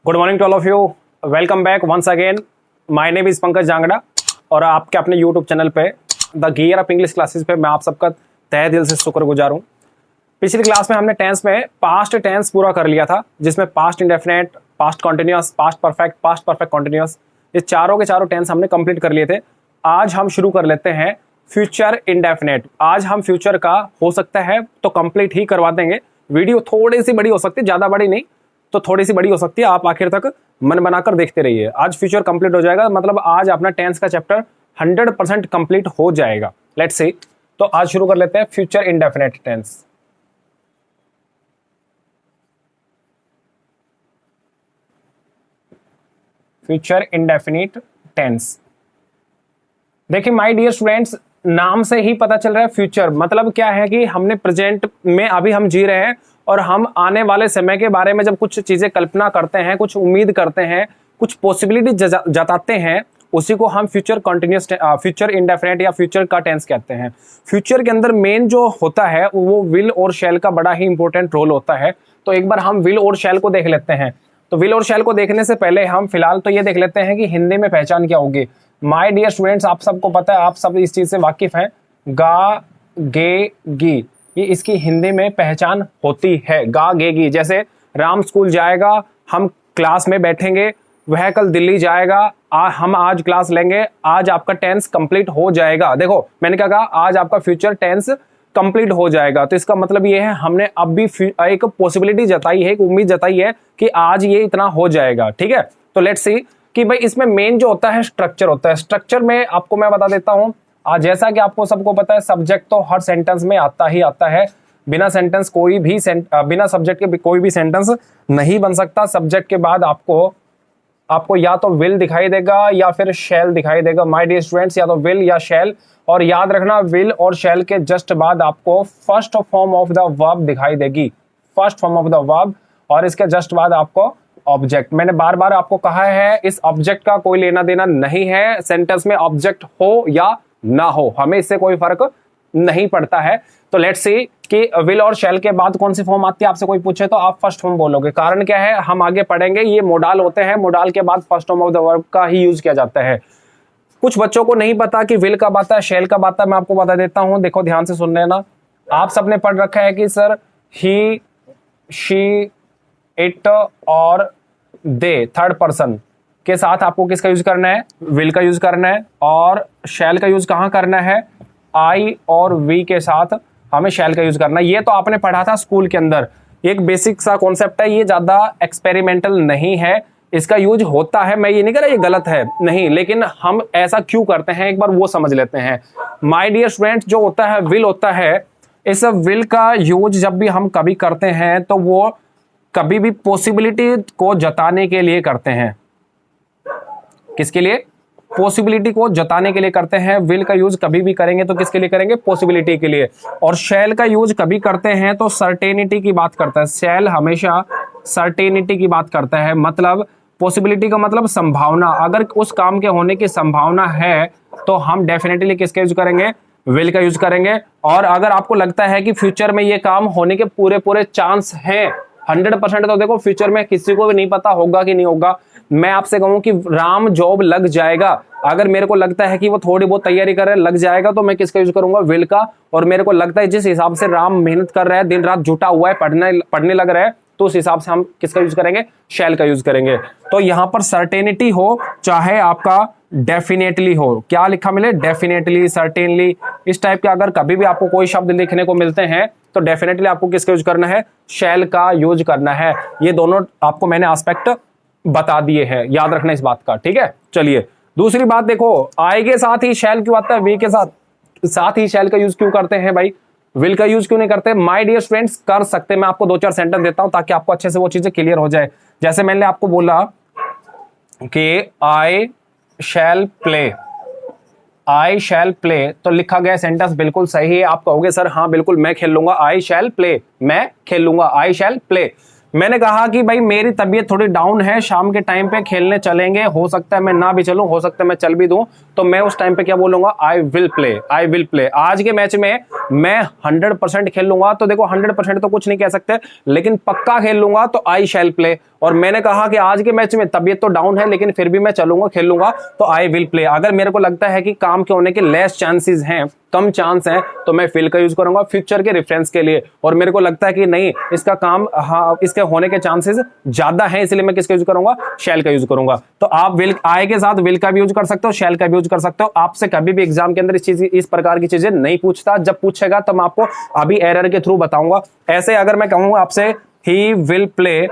Good morning to all of you. Welcome back once again. My name is Pankaj Jangra और आपके अपने YouTube channel पे the gear of English classes पे मैं आप सबका तहे दिल से शुक्रगुजार हूँ। पिछली क्लास में हमने टेंस में पास्ट टेंस पूरा कर लिया था, जिसमें past indefinite, past continuous, past perfect continuous, ये चारों के चारों टेंस हमने कंप्लीट कर लिए थे। आज हम शुरू कर लेते हैं फ्यूचर इंडेफिनेट। आज हम फ्यूचर का हो सकता है तो कंप्लीट ही करवा देंगे। वीडियो थोड़ी सी बड़ी हो सकती है, ज्यादा बड़ी नहीं तो थोड़ी सी बड़ी हो सकती है। आप आखिर तक मन बनाकर देखते रहिए। आज फ्यूचर कंप्लीट हो जाएगा, मतलब आज अपना टेंस का चैप्टर 100% कंप्लीट हो जाएगा। लेट्स सी, तो आज शुरू कर लेते हैं future indefinite tense. Future indefinite tense. देखिए माय डियर स्टूडेंट्स, नाम से ही पता चल रहा है फ्यूचर मतलब क्या है कि हमने प्रेजेंट में अभी हम जी रहे हैं और हम आने वाले समय के बारे में जब कुछ चीजें कल्पना करते हैं, कुछ उम्मीद करते हैं, कुछ पॉसिबिलिटी जताते हैं, उसी को हम फ्यूचर कॉन्टिन्यूअस फ्यूचर इंडेफिनिट या फ्यूचर का टेंस कहते हैं। फ्यूचर के अंदर मेन जो होता है वो विल और शैल का बड़ा ही इंपॉर्टेंट रोल होता है। तो एक बार हम विल और शैल को देख लेते हैं। तो विल और शैल को देखने से पहले हम फिलहाल तो ये देख लेते हैं कि हिंदी में पहचान क्या होगी। माय डियर स्टूडेंट्स, आप सबको पता है, आप सब इस चीज से वाकिफ हैं, गा गे गी, ये इसकी हिंदी में पहचान होती है। गा गे गी, जैसे राम स्कूल जाएगा, हम क्लास में बैठेंगे, वह कल दिल्ली जाएगा, हम आज क्लास लेंगे, आज आपका टेंस कंप्लीट हो जाएगा। देखो मैंने क्या कहा, आज आपका फ्यूचर टेंस कंप्लीट हो जाएगा। तो इसका मतलब ये है हमने अब भी एक पॉसिबिलिटी जताई है, एक उम्मीद जताई है कि आज ये इतना हो जाएगा। ठीक है, तो लेट्स सी कि भाई इसमें मेन जो होता है स्ट्रक्चर होता है। स्ट्रक्चर में आपको मैं बता देता हूं, जैसा कि आपको सबको पता है सब्जेक्ट तो हर सेंटेंस में आता ही आता है। बिना सेंटेंस कोई भी बिना सब्जेक्ट के कोई भी सेंटेंस नहीं बन सकता। सब्जेक्ट के बाद आपको या तो विल दिखाई देगा या फिर शैल दिखाई देगा। माय डियर स्टूडेंट्स, या तो विल या शैल। और याद रखना विल और शैल के जस्ट बाद आपको first form of the verb दिखाई देगी, first form of the verb, और इसके जस्ट बाद आपको ऑब्जेक्ट। मैंने बार बार आपको कहा है इस ऑब्जेक्ट का कोई लेना देना नहीं है, सेंटेंस में ऑब्जेक्ट हो या ना हो, हमें इससे कोई फर्क नहीं पड़ता है। तो लेट्स सी कि विल और शैल के बाद कौन सी फॉर्म आती है, आपसे कोई पूछे तो आप फर्स्ट फॉर्म बोलोगे। कारण क्या है, हम आगे पढ़ेंगे, ये मोडाल होते हैं, मोडाल के बाद first form of the verb का ही यूज किया जाता है। कुछ बच्चों को नहीं पता कि विल कब आता है, शैल कब आता है, मैं आपको बता देता हूं। देखो ध्यान से सुन लेना। आप सबने पढ़ रखा है कि सर ही, शी, इट और दे, थर्ड पर्सन के साथ आपको किसका यूज करना है, विल का यूज करना है। और शैल का यूज कहां करना है, आई और वी के साथ हमें शैल का यूज करना है। ये तो आपने पढ़ा था स्कूल के अंदर, एक बेसिक सा कॉन्सेप्ट है, ये ज्यादा एक्सपेरिमेंटल नहीं है, इसका यूज होता है। मैं ये नहीं कह रहा ये गलत है, नहीं, लेकिन हम ऐसा क्यों करते हैं एक बार वो समझ लेते हैं। माय डियर स्टूडेंट्स, जो होता है विल होता है, इस विल का यूज जब भी हम कभी करते हैं तो वो कभी भी पॉसिबिलिटी को जताने के लिए करते हैं। किसके लिए, पॉसिबिलिटी को जताने के लिए करते हैं। विल का यूज कभी भी करेंगे तो किसके लिए करेंगे, पॉसिबिलिटी के लिए। और शैल का यूज कभी करते हैं तो सर्टेनिटी की बात करता है। शैल हमेशा सर्टेनिटी की बात करता है, मतलब पॉसिबिलिटी का मतलब संभावना। अगर उस काम के होने की संभावना है तो हम डेफिनेटली किसका यूज करेंगे, विल का यूज करेंगे। और अगर आपको लगता है कि फ्यूचर में ये काम होने के पूरे चांस हैं 100%, तो देखो फ्यूचर में किसी को भी नहीं पता होगा कि नहीं होगा। मैं आपसे कहूं कि राम जॉब लग जाएगा, अगर मेरे को लगता है कि वो थोड़ी बहुत तैयारी कर रहे हैं, लग जाएगा, तो मैं किसका यूज करूंगा, विल का। और मेरे को लगता है जिस हिसाब से राम मेहनत कर रहा है, दिन रात जुटा हुआ है, पढ़ने लग रहा है, तो उस हिसाब से हम किसका यूज करेंगे, शैल का यूज करेंगे। तो यहां पर सर्टेनिटी हो चाहे आपका डेफिनेटली हो, क्या लिखा मिले, डेफिनेटली, सर्टेनली, इस टाइप के अगर कभी भी आपको कोई शब्द लिखने को मिलते हैं तो डेफिनेटली आपको किसका यूज करना है, शैल का यूज करना है। ये दोनों आपको मैंने एस्पेक्ट बता दिए हैं, याद रखना इस बात का। ठीक है, चलिए दूसरी बात देखो, आई के साथ ही शैल क्यों आता है, वी के साथ ही शैल का यूज क्यों करते हैं भाई, विल का यूज क्यों नहीं करते। माय डियर स्टूडेंट्स, कर सकते, मैं आपको 2-4 सेंटेंस देता हूं ताकि आपको अच्छे से वो चीजें क्लियर हो जाए। जैसे मैंने आपको बोला कि आई शैल प्ले, आई शैल प्ले, तो लिखा गया सेंटेंस बिल्कुल सही है। आप कहोगे सर हाँ बिल्कुल मैं खेल लूंगा, आई शैल प्ले, मैं खेल लूंगा, आई शैल प्ले। मैंने कहा कि भाई मेरी तबीयत थोड़ी डाउन है, शाम के टाइम पे खेलने चलेंगे, हो सकता है मैं ना भी चलूं, हो सकता है मैं चल भी दूं, तो मैं उस टाइम पे क्या बोलूंगा, I will play, I will play. आज के मैच में मैं 100% खेल लूंगा, तो देखो 100% तो कुछ नहीं कह सकते, लेकिन पक्का खेल लूंगा तो आई शैल प्ले। और मैंने कहा कि आज के मैच में तबीयत तो डाउन है लेकिन फिर भी मैं चलूंगा, खेल लूंगा, तो आई विल प्ले। अगर मेरे को लगता है कि काम के होने के लेस चांसेस हैं, कम चांस है, तो मैं विल का यूज करूंगा फ्यूचर के रेफरेंस के लिए। और मेरे को लगता है कि नहीं, इसका काम, हाँ, इसके होने के चांसेस ज्यादा हैं, इसलिए मैं किसका यूज करूंगा, शैल का यूज करूंगा। तो आप विल, आई के साथ विल का भी यूज कर सकते हो, शैल का भी यूज कर सकते हो। आपसे कभी भी एग्जाम के अंदर इस प्रकार की चीजें नहीं पूछता, जब पूछेगा तो मैं आपको अभी एरर के थ्रू बताऊंगा। ऐसे अगर मैं कहूंगा आपसे ही विल प्ले,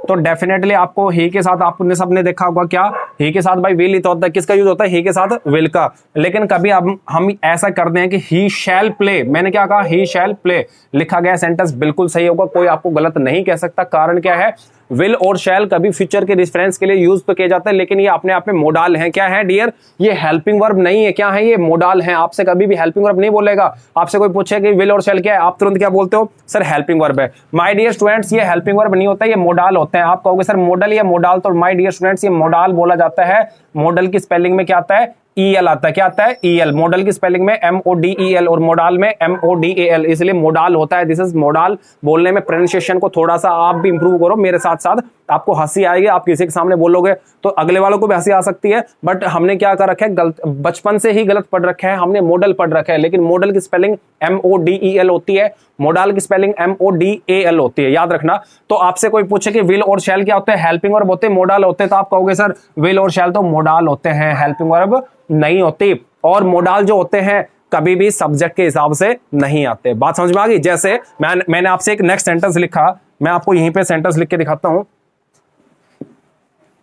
तो डेफिनेटली आपको ही के साथ, आपने सबने देखा होगा क्या, ही के साथ भाई विल ही तो होता है, किसका यूज होता है, ही के साथ विल का। लेकिन कभी हम ऐसा करते हैं कि ही शैल प्ले, मैंने क्या कहा, ही शैल प्ले, लिखा गया सेंटेंस बिल्कुल सही होगा, कोई आपको गलत नहीं कह सकता। कारण क्या है, विल और शैल कभी फ्यूचर के रेफरेंस के लिए यूज तो किए जाते हैं, लेकिन ये अपने आप में मोडाल हैं। क्या है डियर, ये हेल्पिंग वर्ब नहीं है, क्या है, ये मोडाल हैं। आपसे कभी भी हेल्पिंग वर्ब नहीं बोलेगा। आपसे कोई पूछे कि विल और शैल क्या है, आप तुरंत क्या बोलते हो, सर हेल्पिंग वर्ब है। माय डियर स्टूडेंट्स, ये हेल्पिंग वर्ब नहीं होता, ये मोडाल होते हैं। आप कहोगे सर मॉडल या मोडाल, तो माय डियर स्टूडेंट्स, ये मोडाल बोला जाता है। मॉडल की स्पेलिंग में क्या आता है, ईएल आता है। क्या आता है, ईएल। मॉडल की स्पेलिंग में MODEL और मोडाल में MODAL, इसलिए मोडाल होता है। This is modal. बोलने में प्रोनाउंसिएशन को थोड़ा सा आप भी इंप्रूव करो मेरे साथ साथ, आपको हंसी आएगी। आप किसी के सामने बोलोगे तो अगले वालों को भी हंसी आ सकती है, बट हमने क्या कर रखा है, गलत, बचपन से ही गलत पढ़ रखा है, हमने मॉडल पढ़ रखा है। लेकिन मॉडल की स्पेलिंग MODEL होती है, मोडाल की स्पेलिंग MODAL होती है, याद रखना। तो आपसे कोई पूछे कि विल और शैल क्या होते हैं, हेल्पिंग वर्ब होते हैं, मोडाल होते हैं, तो आप कहोगे सर विल और शैल तो मोडाल होते हैं, हेल्पिंग वर्ब नहीं होती। और मोडाल जो होते हैं कभी भी सब्जेक्ट के हिसाब से नहीं आते। बात समझ में आ गई। जैसे मैंने आपसे एक नेक्स्ट सेंटेंस लिखा, मैं आपको यहीं पे सेंटेंस लिख के दिखाता हूं।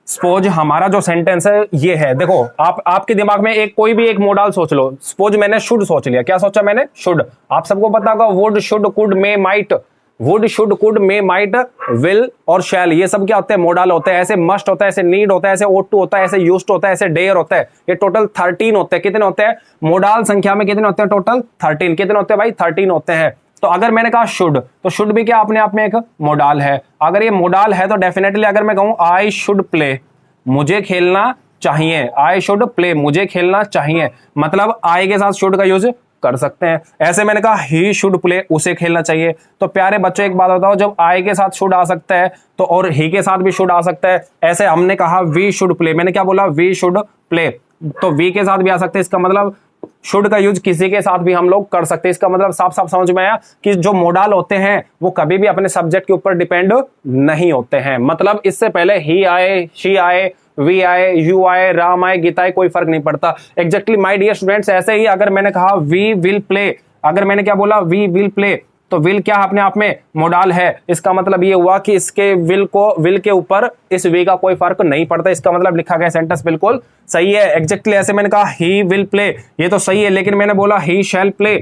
सपोज हमारा जो सेंटेंस है ये है, देखो आपके दिमाग में एक कोई भी एक मोडाल सोच लो। सपोज मैंने शुड सोच लिया। क्या सोचा मैंने, शुड। आप सबको पता होगा would, should, could, may, might. Would, should, could, may, might, will और शैल, ये सब क्या होते हैं, मोडाल होते हैं। ऐसे मस्ट होता है, ऐसे नीड होता है, ऐसे ought to होता है, ऐसे यूज्ड होता है, ऐसे डेयर होता है। ये टोटल 13 होते हैं। कितने होते हैं मोडाल, संख्या में कितने होते हैं टोटल, 13। कितने होते हैं भाई, 13 होते हैं। तो अगर मैंने कहा शुड, तो शुड भी क्या अपने आप में एक मोडाल है। अगर ये मोडाल है तो डेफिनेटली अगर मैं कहूं आई शुड प्ले, मुझे खेलना चाहिए, आई शुड प्ले, मुझे खेलना चाहिए, मतलब आई के साथ शुड का यूज कर सकते हैं। ऐसे मैंने कहा ही शुड प्ले, उसे खेलना चाहिए। तो प्यारे बच्चों एक बात बताओ, जब आई के साथ शुड आ सकता है तो और ही के साथ भी शुड आ सकता है। ऐसे हमने कहा वी शुड प्ले, मैंने क्या बोला, वी शुड प्ले, तो वी के साथ भी आ सकते हैं। इसका मतलब शुड का यूज किसी के साथ भी हम लोग कर सकते हैं। इसका मतलब साफ साफ समझ में आया कि जो मोडाल होते हैं वो कभी भी अपने सब्जेक्ट के ऊपर डिपेंड नहीं होते हैं। मतलब इससे पहले ही आए, शी आए, वी आए, यू आए, राम आए, गीता आए, कोई फर्क नहीं पड़ता। एग्जैक्टली माय डियर स्टूडेंट्स, ऐसे ही अगर मैंने कहा वी विल प्ले, अगर मैंने क्या बोला, वी विल प्ले, तो विल क्या अपने आप में मोडाल है। इसका मतलब ये हुआ कि इसके विल के ऊपर इस वी का कोई फर्क नहीं पड़ता। इसका मतलब लिखा गया सेंटेंस बिल्कुल सही है। एग्जैक्टली ऐसे मैंने कहा ही विल प्ले, ये तो सही है, लेकिन मैंने बोला ही शैल प्ले,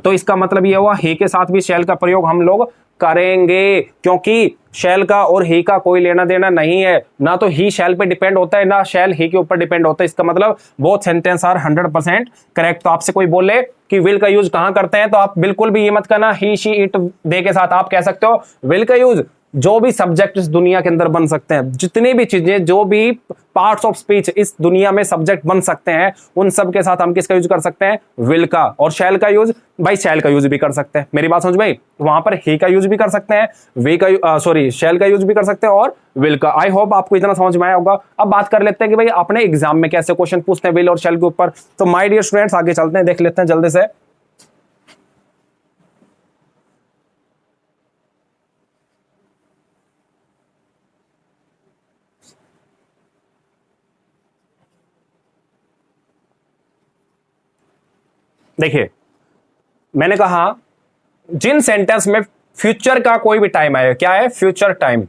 तो इसका मतलब ये हुआ ही के साथ भी शैल का प्रयोग हम लोग करेंगे, क्योंकि शैल का और ही का कोई लेना देना नहीं है। ना तो ही शैल पे डिपेंड होता है, ना शैल ही के ऊपर डिपेंड होता है। इसका मतलब बोथ सेंटेंस आर 100% करेक्ट। तो आपसे कोई बोले कि विल का यूज कहां करते हैं, तो आप बिल्कुल भी ये मत करना ही, शी, इट, दे के साथ। आप कह सकते हो विल का यूज जो भी सब्जेक्ट इस दुनिया के अंदर बन सकते हैं, जितनी भी चीजें, जो भी पार्ट्स ऑफ स्पीच इस दुनिया में सब्जेक्ट बन सकते हैं, उन सब के साथ हम किसका यूज कर सकते हैं, विल का। और शैल का यूज भाई शैल का यूज भी कर सकते हैं। मेरी बात समझ भाई, वहां पर ही का यूज भी कर सकते हैं, वी का शैल का यूज भी कर सकते हैं और विल का। आई होप आपको इतना समझ में आया होगा। अब बात कर लेते हैं कि भाई अपने एग्जाम में कैसे क्वेश्चन पूछते हैं विल और शैल के ऊपर। तो माय डियर स्टूडेंट्स आगे चलते हैं, देख लेते हैं जल्दी से। देखिए मैंने कहा जिन सेंटेंस में फ्यूचर का कोई भी टाइम आए, क्या है, फ्यूचर टाइम,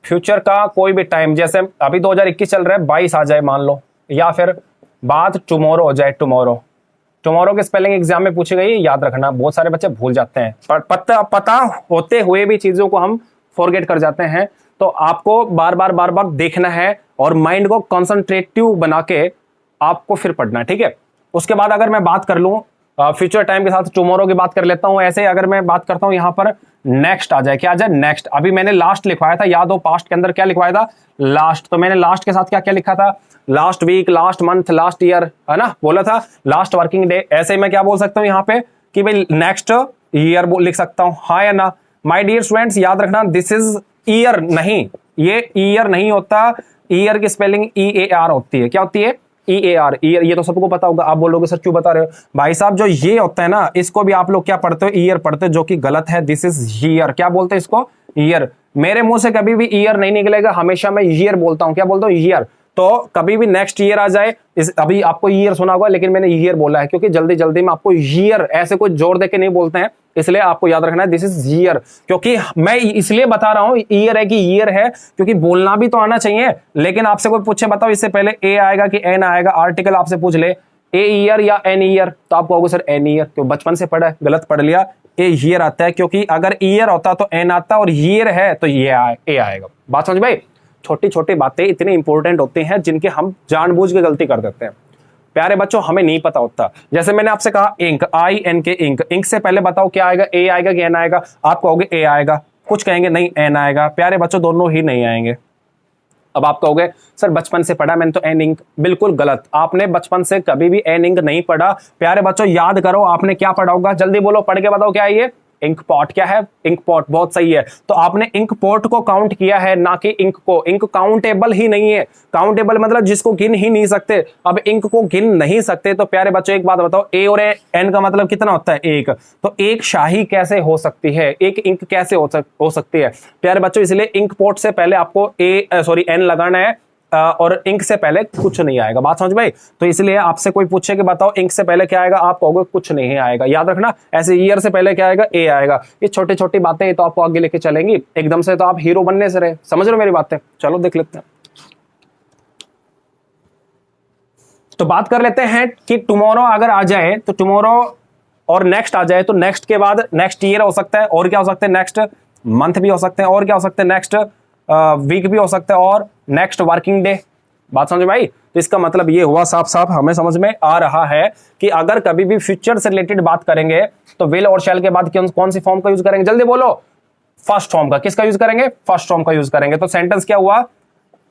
फ्यूचर का कोई भी टाइम, जैसे अभी 2021 चल रहा है, 22 आ जाए मान लो, या फिर बात टुमारो हो जाए, टुमारो। टुमारो की स्पेलिंग एग्जाम में पूछी गई, याद रखना, बहुत सारे बच्चे भूल जाते हैं, पर पता होते हुए भी चीजों को हम फॉरगेट कर जाते हैं। तो आपको बार बार देखना है और माइंड को कॉन्सेंट्रेटिव बना के आपको फिर पढ़ना है, ठीक है। उसके बाद अगर मैं बात कर लूं फ्यूचर टाइम के साथ टुमारो की बात कर लेता हूं। ऐसे अगर मैं बात करता हूं यहां पर नेक्स्ट आ जाए, क्या आ जाए नेक्स्ट। अभी मैंने लास्ट लिखवाया था, याद हो पास्ट के अंदर क्या लिखवाया था, लास्ट। तो मैंने लास्ट के साथ क्या क्या लिखा था, last week, last month, last year, है ना, बोला था लास्ट वर्किंग डे। ऐसे ही मैं क्या बोल सकता हूं यहां पे कि भाई नेक्स्ट ईयर लिख सकता हूं, हाँ या ना। माय डियर स्टूडेंट्स याद रखना, दिस इज ईयर नहीं, ये ईयर नहीं होता। ईयर की स्पेलिंग EAR होती है। क्या होती है, EAR, ईयर। ये तो सबको पता होगा। आप बोलोगे सर क्यों बता रहे हो भाई साहब, जो ये होता है ना, इसको भी आप लोग क्या पढ़ते हो, ईयर पढ़ते हो, जो कि गलत है। This is year. क्या बोलते हैं इसको, ईयर। मेरे मुंह से कभी भी ईयर नहीं निकलेगा, हमेशा मैं ईयर बोलता हूं। क्या बोलता हूं, ईयर। तो कभी भी नेक्स्ट ईयर आ जाए, अभी आपको ईयर सुना होगा, लेकिन मैंने ईयर बोला है क्योंकि जल्दी जल्दी में आपको ईयर ऐसे कोई जोर देके नहीं बोलते हैं, इसलिए आपको याद रखना है दिस इज ईयर। क्योंकि मैं इसलिए बता रहा हूं ईयर है कि ईयर है, क्योंकि बोलना भी तो आना चाहिए। लेकिन आपसे कोई पूछे बताओ इससे पहले ए आएगा कि एन आएगा, आर्टिकल आपसे पूछ ले ए ईयर या एन ईयर, तो आप कहोगे सर एन ईयर, क्यों बचपन से पढ़ा है, गलत पढ़ लिया। ए ईयर आता है, क्योंकि अगर ईयर होता तो एन आता, और ईयर है तो ये ए आएगा। बात समझ भाई। छोटी छोटी बातें इतनी इंपॉर्टेंट होती हैं जिनके हम जानबूझ के गलती कर देते हैं। प्यारे बच्चों हमें नहीं पता होता। जैसे मैंने आपसे कहा इंक, INK इंक, इंक से पहले बताओ क्या आएगा, ए आएगा कि एन आएगा। आप कहोगे ए आएगा, कुछ कहेंगे नहीं एन आएगा। प्यारे बच्चों दोनों ही नहीं आएंगे। अब आप कहोगे सर बचपन से पढ़ा मैंने तो एन इंक, बिल्कुल गलत। आपने बचपन से कभी भी एन इंक नहीं पढ़ा। प्यारे बच्चों याद करो आपने क्या पढ़ा होगा, जल्दी बोलो, पढ़ के बताओ क्या है ये, इंक पॉट। क्या है, इंक पॉट, बहुत सही है। तो आपने इंक पॉट को काउंट किया है, ना कि इंक को। इंक काउंटेबल ही नहीं है। काउंटेबल मतलब जिसको गिन ही नहीं सकते। अब इंक को गिन नहीं सकते तो प्यारे बच्चों एक बात बताओ, ए और एन का मतलब कितना होता है, एक। तो एक शाही कैसे हो सकती है, एक इंक कैसे हो सकती है प्यारे बच्चों। इसलिए इंक पॉट से पहले आपको एन लगाना है, और इंक से पहले कुछ नहीं आएगा। बात समझ भाई। तो इसलिए आपसे कोई पूछे कि बताओ इंक से पहले क्या आएगा, आप कहोगे कुछ नहीं आएगा। याद रखना, ऐसे ईयर से पहले क्या आएगा, ए आएगा। ये छोटी छोटी बातें तो आपको आगे लेके चलेंगी। एकदम से तो आप हीरो बनने से रहे, समझ रहे हो मेरी बातें। चलो देख लेते हैं। तो बात कर लेते हैं कि टुमारो अगर आ जाए तो टुमारो और नेक्स्ट आ जाए तो नेक्स्ट के बाद नेक्स्ट ईयर हो सकता है, और क्या हो सकता है, नेक्स्ट मंथ भी हो सकते हैं, और क्या हो सकते हैं, नेक्स्ट वीक भी हो सकता है, और नेक्स्ट वर्किंग डे। बात समझ भाई। तो इसका मतलब ये हुआ, साफ साफ हमें समझ में आ रहा है कि अगर कभी भी फ्यूचर से रिलेटेड बात करेंगे तो विल और शैल के बाद कौन सी फॉर्म का यूज करेंगे, जल्दी बोलो, फर्स्ट फॉर्म का। किसका यूज करेंगे, फर्स्ट फॉर्म का यूज करेंगे। तो सेंटेंस क्या हुआ,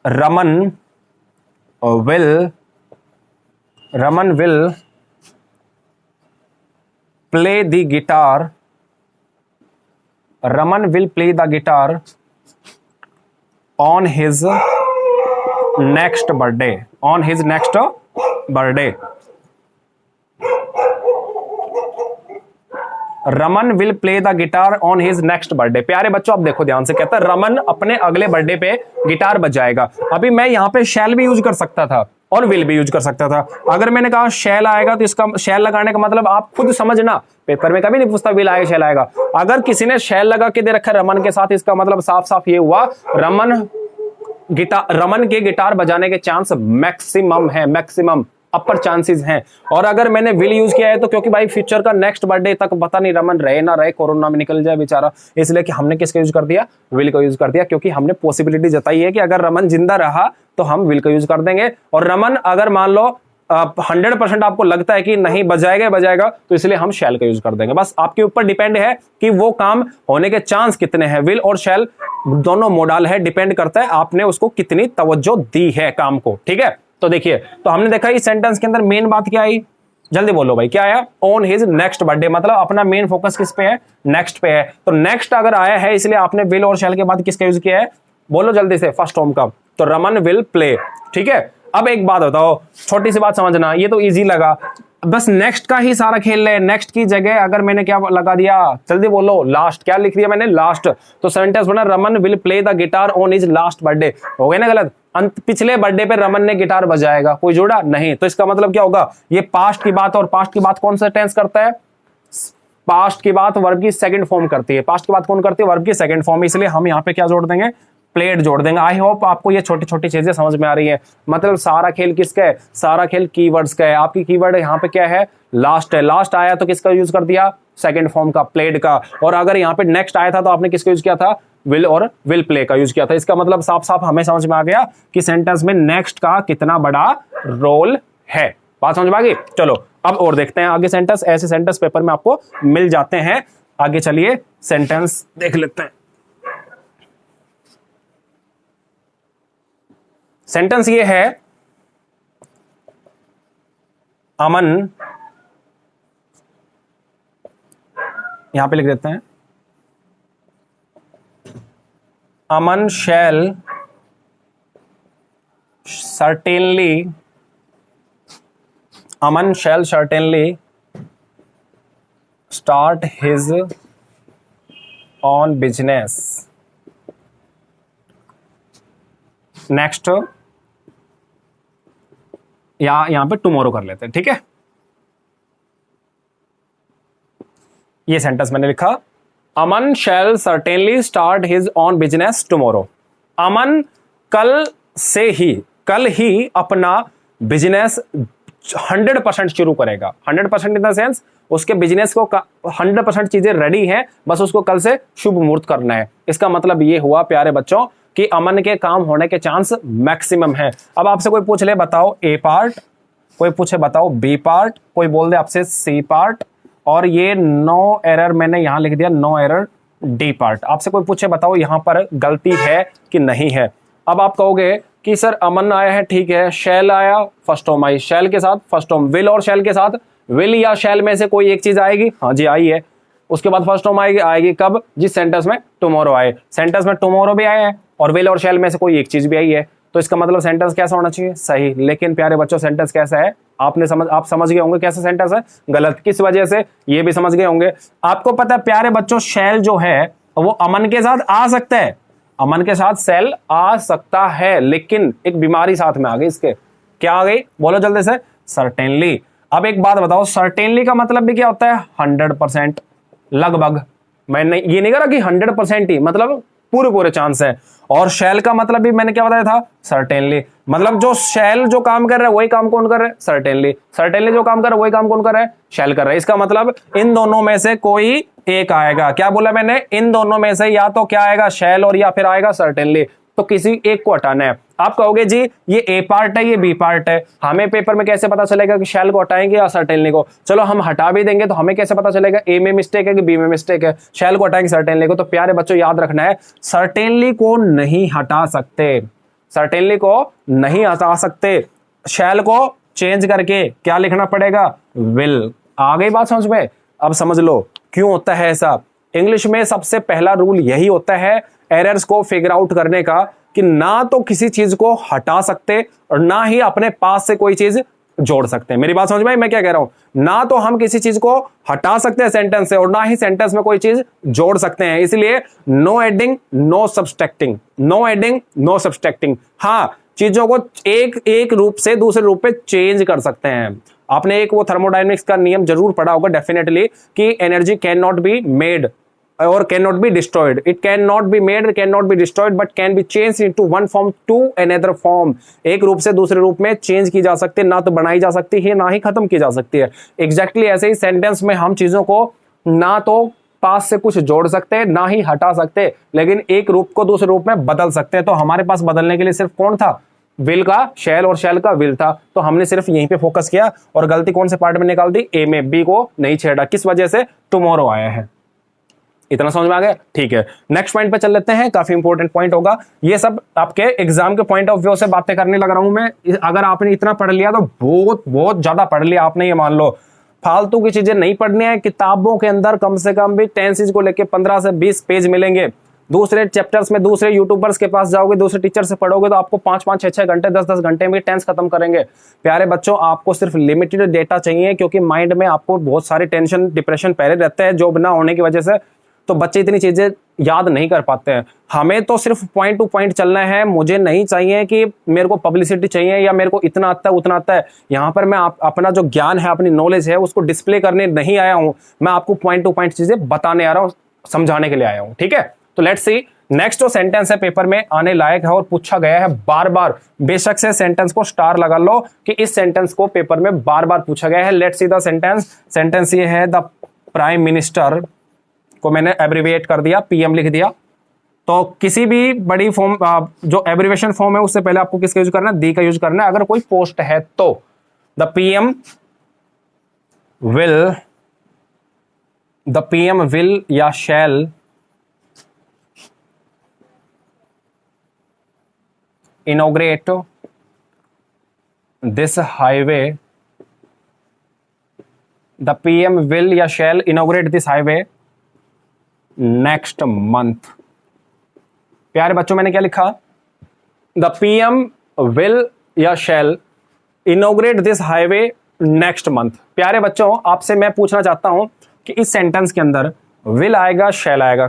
Raman will play the guitar, Raman will play the guitar on his next birthday, on his next birthday. Raman will play the guitar on his next birthday. प्यारे बच्चों अब देखो ध्यान से, कहता है रमन अपने अगले बर्थडे पे गिटार बजाएगा। अभी मैं यहां पे शैल भी यूज कर सकता था और विल भी यूज कर सकता था। अगर मैंने कहा शैल आएगा तो इसका शैल लगाने का मतलब आप खुद समझना, पेपर में कभी नहीं पूछता विल आएगा शैल आएगा। अगर किसी ने शैल लगा के दे रखा है रमन के साथ, इसका मतलब साफ साफ ये हुआ रमन के गिटार बजाने के चांस मैक्सिमम है, मैक्सिमम अपर चांसेस हैं। और अगर मैंने विल यूज किया है तो क्योंकि भाई फ्यूचर का नेक्स्ट बर्थडे तक पता नहीं रमन रहे ना रहे, कोरोना में निकल जाए बेचारा, इसलिए कि हमने किसका यूज कर दिया, विल का यूज कर दिया। क्योंकि हमने पॉसिबिलिटी जताई है कि अगर रमन जिंदा रहा तो हम विल का यूज कर देंगे, और रमन अगर मान लो 100% आपको लगता है कि नहीं बजाएगा तो इसलिए हम शैल का यूज कर देंगे। बस आपके ऊपर डिपेंड है कि वो काम होने के चांस कितने हैं। विल और शैल दोनों मोडाल है, डिपेंड करता है आपने उसको कितनी तवज्जो दी है काम को। ठीक है, तो देखिए, तो हमने देखा इस सेंटेंस के अंदर मेन बात क्या आई, जल्दी बोलो भाई, क्या आया, ऑन हिज नेक्स्ट बर्थडे। मतलब अपना मेन फोकस किस पे है, नेक्स्ट पे है। तो नेक्स्ट अगर आया है इसलिए आपने विल और शैल के बाद किसका यूज किया है, बोलो जल्दी से, फर्स्ट फॉर्म का। तो रमन विल प्ले। ठीक है, अब एक बात बताओ, छोटी सी बात समझना, ये तो इजी लगा, बस नेक्स्ट का ही सारा खेल ले। नेक्स्ट की जगह अगर मैंने क्या लगा दिया, जल्दी बोलो, लास्ट। क्या लिख दिया मैंने, लास्ट। तो सेंटेंस बना Raman will play the guitar on his last birthday. हो गया ना गलत, पिछले बर्थडे पे रमन ने गिटार बजाएगा, कोई जुड़ा नहीं। तो इसका मतलब क्या होगा, ये पास्ट की बात, और पास्ट की बात कौन सा टेंस करता है, पास्ट की बात वर्ब की सेकंड फॉर्म करती है। पास्ट की बात कौन करती है, वर्ब की सेकंड फॉर्म। इसलिए हम यहाँ पे क्या जोड़ देंगे, प्लेड जोड़ देंगे। आई होप आपको ये छोटी छोटी चीजें समझ में आ रही है। मतलब सारा खेल किसका है, सारा खेल कीवर्ड्स का है। आपकी कीवर्ड यहाँ पे क्या है, लास्ट है। लास्ट आया तो किसका यूज कर दिया, सेकंड फॉर्म का, प्लेड का। और अगर यहाँ पे नेक्स्ट आया था तो आपने किसका यूज किया था, विल और विल प्ले का यूज किया था। इसका मतलब साफ साफ हमें समझ में आ गया कि सेंटेंस में नेक्स्ट का कितना बड़ा रोल है। बात समझ में आ गई? चलो अब और देखते हैं आगे सेंटेंस। ऐसे सेंटेंस पेपर में आपको मिल जाते हैं। आगे चलिए सेंटेंस देख लेते हैं। सेंटेंस ये है, अमन, यहां पे लिख देते हैं, अमन शैल certainly start his own business. Next यहां पे टुमारो कर लेते हैं, ठीक है। ये सेंटेंस मैंने लिखा, Aman shall certainly start his own business tomorrow. Aman कल ही अपना बिजनेस 100% शुरू करेगा। 100% इन द सेंस उसके बिजनेस को 100% चीजें रेडी हैं, बस उसको कल से शुभ मुहूर्त करना है। इसका मतलब ये हुआ प्यारे बच्चों कि अमन के काम होने के चांस मैक्सिमम है। अब आपसे कोई पूछ ले बताओ ए पार्ट, कोई पूछे बताओ बी पार्ट, कोई बोल दे आपसे सी पार्ट, और ये नो एरर मैंने यहां लिख दिया, नो एरर डी पार्ट। आपसे कोई पूछे बताओ यहां पर गलती है कि नहीं है। अब आप कहोगे कि सर अमन आया है, ठीक है, शैल आया, फर्स्ट होम आई, शैल के साथ फर्स्ट होम, विल और शैल के साथ विल या शैल में से कोई एक चीज आएगी, हाँ जी आई है। उसके बाद फर्स्ट होम आएगी कब? जिस सेंटेंस में टुमारो आए। सेंटेंस में टुमारो भी आया है और विल और शैल में से कोई एक चीज भी आई है, तो इसका मतलब सेंटेंस कैसा होना चाहिए? सही। लेकिन प्यारे बच्चों सेंटेंस कैसा है? आप समझ गए होंगे कैसा सेंटेंस है? गलत। किस वजह से? ये भी समझ गए होंगे। आपको पता है प्यारे बच्चों शैल जो है वो अमन के साथ आ सकता है, अमन के साथ शैल आ सकता है, लेकिन एक बीमारी साथ में आ गई इसके। क्या आ गई? बोलो जल्दी से। सर्टेनली। अब एक बात बताओ, सर्टेनली का मतलब भी क्या होता है? 100%, लगभग। मैंने ये नहीं कहा कि 100% ही, मतलब पूरे चांस है। और शैल का मतलब भी मैंने क्या बताया था? सर्टेनली। मतलब जो शैल जो काम कर रहा है वही काम कौन कर रहा है? सर्टेनली। सर्टेनली जो काम कर रहा है वही काम कौन कर रहा है? शैल कर रहा है। इसका मतलब इन दोनों में से कोई एक आएगा। क्या बोला मैंने? इन दोनों में से या तो क्या आएगा? शैल, और या फिर आएगा सर्टेनली। तो किसी एक को हटाना है। आप कहोगे जी ये ए पार्ट है, ये बी पार्ट है, हमें पेपर में कैसे पता चलेगा कि शैल को हटाएंगे या सर्टेनली को? चलो हम हटा भी देंगे तो हमें कैसे पता चलेगा ए में मिस्टेक है कि बी में मिस्टेक है? शैल को हटाएंगे सर्टेनली को? तो प्यारे बच्चों याद रखना है, सर्टेनली को नहीं हटा सकते, सर्टेनली को नहीं हटा सकते। शैल को चेंज करके क्या लिखना पड़ेगा? विल। आ गई बात समझ में? अब समझ लो क्यों होता है ऐसा। इंग्लिश में सबसे पहला रूल यही होता है एरर्स को फिगर आउट करने का, कि ना तो किसी चीज को हटा सकते और ना ही अपने पास से कोई चीज जोड़ सकते हैं। मेरी बात समझ में आई मैं क्या कह रहा हूं? ना तो हम किसी चीज को हटा सकते हैं सेंटेंस से और ना ही सेंटेंस में कोई चीज जोड़ सकते हैं। इसलिए no adding no subtracting, no adding no subtracting. हाँ, चीजों को एक रूप से दूसरे रूप में चेंज कर सकते हैं। आपने एक वो थर्मोडायनेमिक्स का नियम जरूर पढ़ा होगा डेफिनेटली, कि energy can not be made or cannot be destroyed. It cannot be made, cannot be destroyed, but can be changed into one form to another form. एक रूप से दूसरे रूप में चेंज की जा सकती है, ना तो बनाई जा सकती है ना ही खत्म की जा सकती है। एग्जैक्टली ऐसे ही सेंटेंस में हम चीजों को ना तो पास से कुछ जोड़ सकते हैं ना ही हटा सकते, लेकिन एक रूप को दूसरे रूप में बदल सकते हैं। तो हमारे पास बदलने के लिए सिर्फ कौन था? विल का शैल और शैल का विल था। तो हमने सिर्फ यहीं पे फोकस किया और गलती कौन से पार्ट में निकाल दी? ए में। बी को नहीं छेड़ा। किस वजह से? टुमारो आया है। इतना समझ में आ गया? ठीक है, नेक्स्ट पॉइंट पे चल लेते हैं। काफी इंपॉर्टेंट पॉइंट होगा ये सब, आपके एग्जाम के पॉइंट ऑफ व्यू से बातें करने लग रहा हूं मैं। अगर आपने इतना पढ़ लिया तो बहुत ज्यादा पढ़ लिया आपने, ये मान लो। फालतू की चीजें नहीं पढ़नी है। किताबों के अंदर कम से कम भी टेंसेस को लेके 15 से 20 पेज मिलेंगे। दूसरे चैप्टर्स में दूसरे यूट्यूबर्स के पास जाओगे, दूसरे टीचर से पढ़ोगे तो आपको 5-5, 6-6 घंटे, 10-10 घंटे में टेंस खत्म करेंगे। प्यारे बच्चों आपको सिर्फ लिमिटेड डेटा चाहिए, क्योंकि माइंड में आपको बहुत सारे टेंशन डिप्रेशन पहले रहते हैं जॉब ना होने की वजह से, तो बच्चे इतनी चीजें याद नहीं कर पाते हैं। हमें तो सिर्फ पॉइंट टू पॉइंट चलना है। मुझे नहीं चाहिए कि मेरे को पब्लिसिटी चाहिए या मेरे को इतना आता है उतना आता है। यहाँ पर मैं अपना जो ज्ञान है, अपनी नॉलेज है, उसको डिस्प्ले करने नहीं आया हूं। मैं आपको पॉइंट टू पॉइंट चीजें बताने आ रहा हूं, समझाने के लिए आया हूं। ठीक है, तो लेट्स सी नेक्स्ट जो सेंटेंस है पेपर में आने लायक है और पूछा गया है बार बार। बेशक से सेंटेंस को स्टार लगा लो कि इस सेंटेंस को पेपर में बार बार पूछा गया है। Let's see the sentence. Sentence ये है, द प्राइम मिनिस्टर को मैंने एब्रिविएट कर दिया, पीएम लिख दिया। तो किसी भी बड़ी फॉर्म जो एब्रिविएशन फॉर्म है उससे पहले आपको किसका यूज करना है? दी का यूज करना है। अगर कोई पोस्ट है तो द पीएम विल या shall inaugurate this highway, the PM will या shall inaugurate this highway next month. प्यारे बच्चों मैंने क्या लिखा, द पीएम विल या shall inaugurate this highway next month. प्यारे बच्चों आपसे मैं पूछना चाहता हूं कि इस सेंटेंस के अंदर विल आएगा शैल आएगा,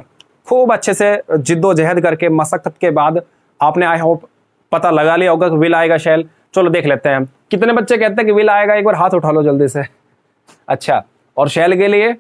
खूब अच्छे से जिद्दोजहद करके मशक्कत के बाद आपने आई होप पता लगा लिया होगा कि विल आएगा शैल। चलो देख लेते हैं कितने बच्चे कहते हैं कि विल आएगा, एक बार हाथ उठा लो जल्दी से। अच्छा, और शैल के लिए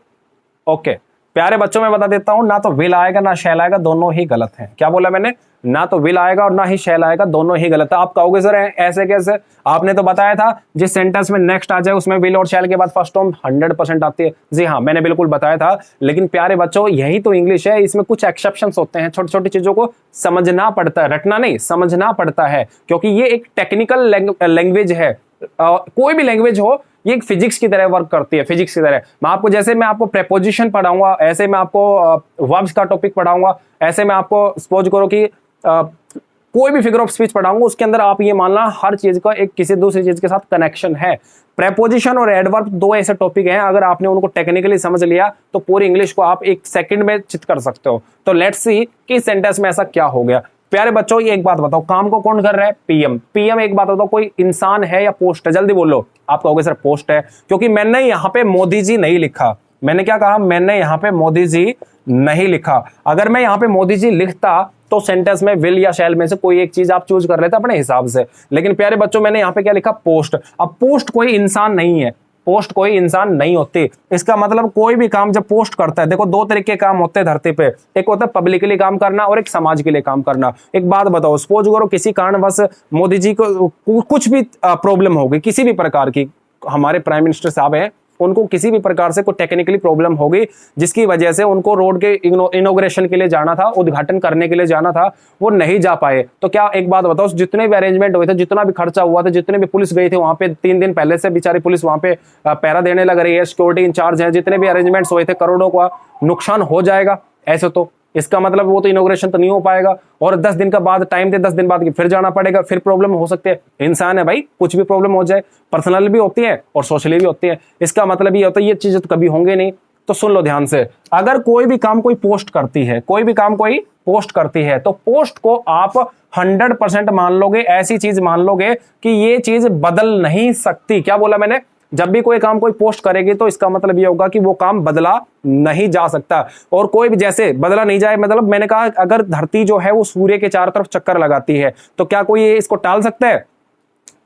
ओके। प्यारे बच्चों मैं बता देता हूं, ना तो विल आएगा ना शैल आएगा, दोनों ही गलत हैं। क्या बोला मैंने, ना तो विल आएगा और ना ही शैल आएगा, दोनों ही गलत है। आप कहोगे सर ऐसे कैसे, आपने तो बताया था जिस सेंटेंस में नेक्स्ट आ जाए उसमें विल और शैल के बाद फर्स्ट फॉर्म 100% आती है। जी हाँ, मैंने बिल्कुल बताया था, लेकिन प्यारे बच्चों यही तो इंग्लिश है, इसमें कुछ एक्सेप्शंस होते हैं, छोटी छोटी चीजों को समझना पड़ता है, रटना नहीं समझना पड़ता है, क्योंकि ये एक टेक्निकल लैंग्वेज है। कोई भी लैंग्वेज हो ये एक फिजिक्स की तरह वर्क करती है, फिजिक्स की तरह। मैं आपको प्रेपोजिशन पढ़ाऊंगा, ऐसे मैं आपको वर्ब्स का टॉपिक पढ़ाऊंगा, ऐसे मैं आपको सपोज करो कि कोई भी फिगर ऑफ स्पीच पढ़ाऊंगा, उसके अंदर आप ये मानना हर चीज का एक किसी दूसरी चीज के साथ कनेक्शन है। प्रेपोजिशन और एडवर्ब दो ऐसे टॉपिक हैं, अगर आपने उनको टेक्निकली समझ लिया तो पूरी इंग्लिश को आप एक सेकंड में चित कर सकते हो। तो लेट्स सी कि सेंटेंस में ऐसा क्या हो गया। प्यारे बच्चों ये एक बात बताओ, काम को कौन कर रहा है, पीएम। पीएम एक बात बताओ, कोई इंसान है या पोस्ट है, जल्दी बोलो। आप कहोगे सर पोस्ट है, क्योंकि मैंने यहां पे मोदी जी नहीं लिखा। मैंने क्या कहा, मैंने यहां पे मोदी जी नहीं लिखा। अगर मैं यहां पे मोदी जी लिखता तो सेंटेंस में विल या शैल में से कोई एक चीज आप चूज कर लेते अपने हिसाब से, लेकिन प्यारे बच्चों मैंने यहां पे क्या लिखा, पोस्ट। अब पोस्ट कोई इंसान नहीं है, पोस्ट कोई इंसान नहीं होती। इसका मतलब कोई भी काम जब पोस्ट करता है, देखो दो तरीके के काम होते हैं धरती पे, एक होता है पब्लिक के लिए काम करना और एक समाज के लिए काम करना। एक बात बताओ, सपोज करो किसी कारणवश मोदी जी को कुछ भी प्रॉब्लम होगी, किसी भी प्रकार की, हमारे प्राइम मिनिस्टर साहब हैं, उनको किसी भी प्रकार से कोई टेक्निकली प्रॉब्लम होगी जिसकी वजह से उनको रोड के इनॉग्रेशन के लिए जाना था, उद्घाटन करने के लिए जाना था, वो नहीं जा पाए, तो क्या एक बात बताओ, जितने भी अरेंजमेंट हुए थे, जितना भी खर्चा हुआ था, जितने भी पुलिस गई थी वहां पे, 3 दिन पहले से बेचारी पुलिस वहां पे पहरा देने लग रही है, सिक्योरिटी इंचार्ज है, जितने भी अरेंजमेंट्स हुए थे, करोड़ों का नुकसान हो जाएगा ऐसे। तो इसका मतलब वो तो इनॉग्रेशन तो नहीं हो पाएगा, और 10 दिन का बाद टाइम थे, 10 दिन बाद फिर जाना पड़ेगा, फिर प्रॉब्लम हो सकती है। इंसान है भाई, कुछ भी प्रॉब्लम हो जाए, पर्सनल भी होती है और सोशली भी होती है। इसका मतलब ये होता है ये चीजें तो कभी होंगे नहीं। तो सुन लो ध्यान से, अगर कोई भी काम कोई पोस्ट करती है, कोई भी काम कोई पोस्ट करती है, तो पोस्ट को आप 100% मान लोगे, ऐसी चीज मान लोगे कि ये चीज बदल नहीं सकती। क्या बोला मैंने, जब भी कोई काम कोई पोस्ट करेगी तो इसका मतलब ये होगा कि वो काम बदला नहीं जा सकता। और कोई भी जैसे बदला नहीं जाए, मतलब मैंने कहा अगर धरती जो है वो सूर्य के चारों तरफ चक्कर लगाती है, तो क्या कोई इसको टाल सकता है?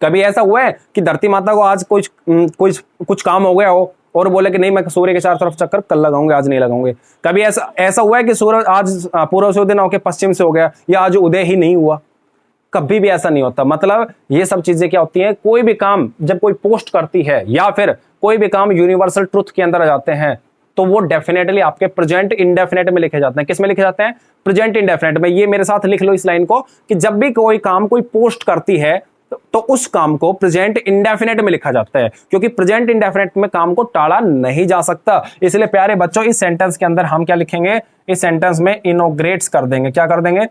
कभी ऐसा हुआ है कि धरती माता को आज कुछ काम हो गया हो और बोले कि नहीं मैं सूर्य के चारों तरफ चक्कर कल लगाऊंगे, आज नहीं लगाऊंगे? कभी ऐसा हुआ है कि सूरज आज पूर्व से उदय ना होकर पश्चिम से हो गया, या आज उदय ही नहीं हुआ? कभी भी ऐसा नहीं होता। मतलब ये सब चीजें क्या होती हैं, कोई भी काम जब कोई पोस्ट करती है या फिर कोई भी काम यूनिवर्सल ट्रुथ के अंदर आ जाते हैं, तो वो डेफिनेटली आपके प्रेजेंट इंडेफिनेट में लिखे जाते हैं। किस में लिखे जाते हैं? प्रेजेंट इंडेफिनेट में। ये मेरे साथ लिख लो इस लाइन को, कि जब भी कोई काम कोई पोस्ट करती है तो उस काम को प्रेजेंट इंडेफिनेट में लिखा जाता है, क्योंकि प्रेजेंट इंडेफिनेट में काम को टाला नहीं जा सकता। इसलिए प्यारे बच्चों इस सेंटेंस के अंदर हम क्या लिखेंगे, इस सेंटेंस में इनॉग्रेट्स कर देंगे। क्या कर देंगे?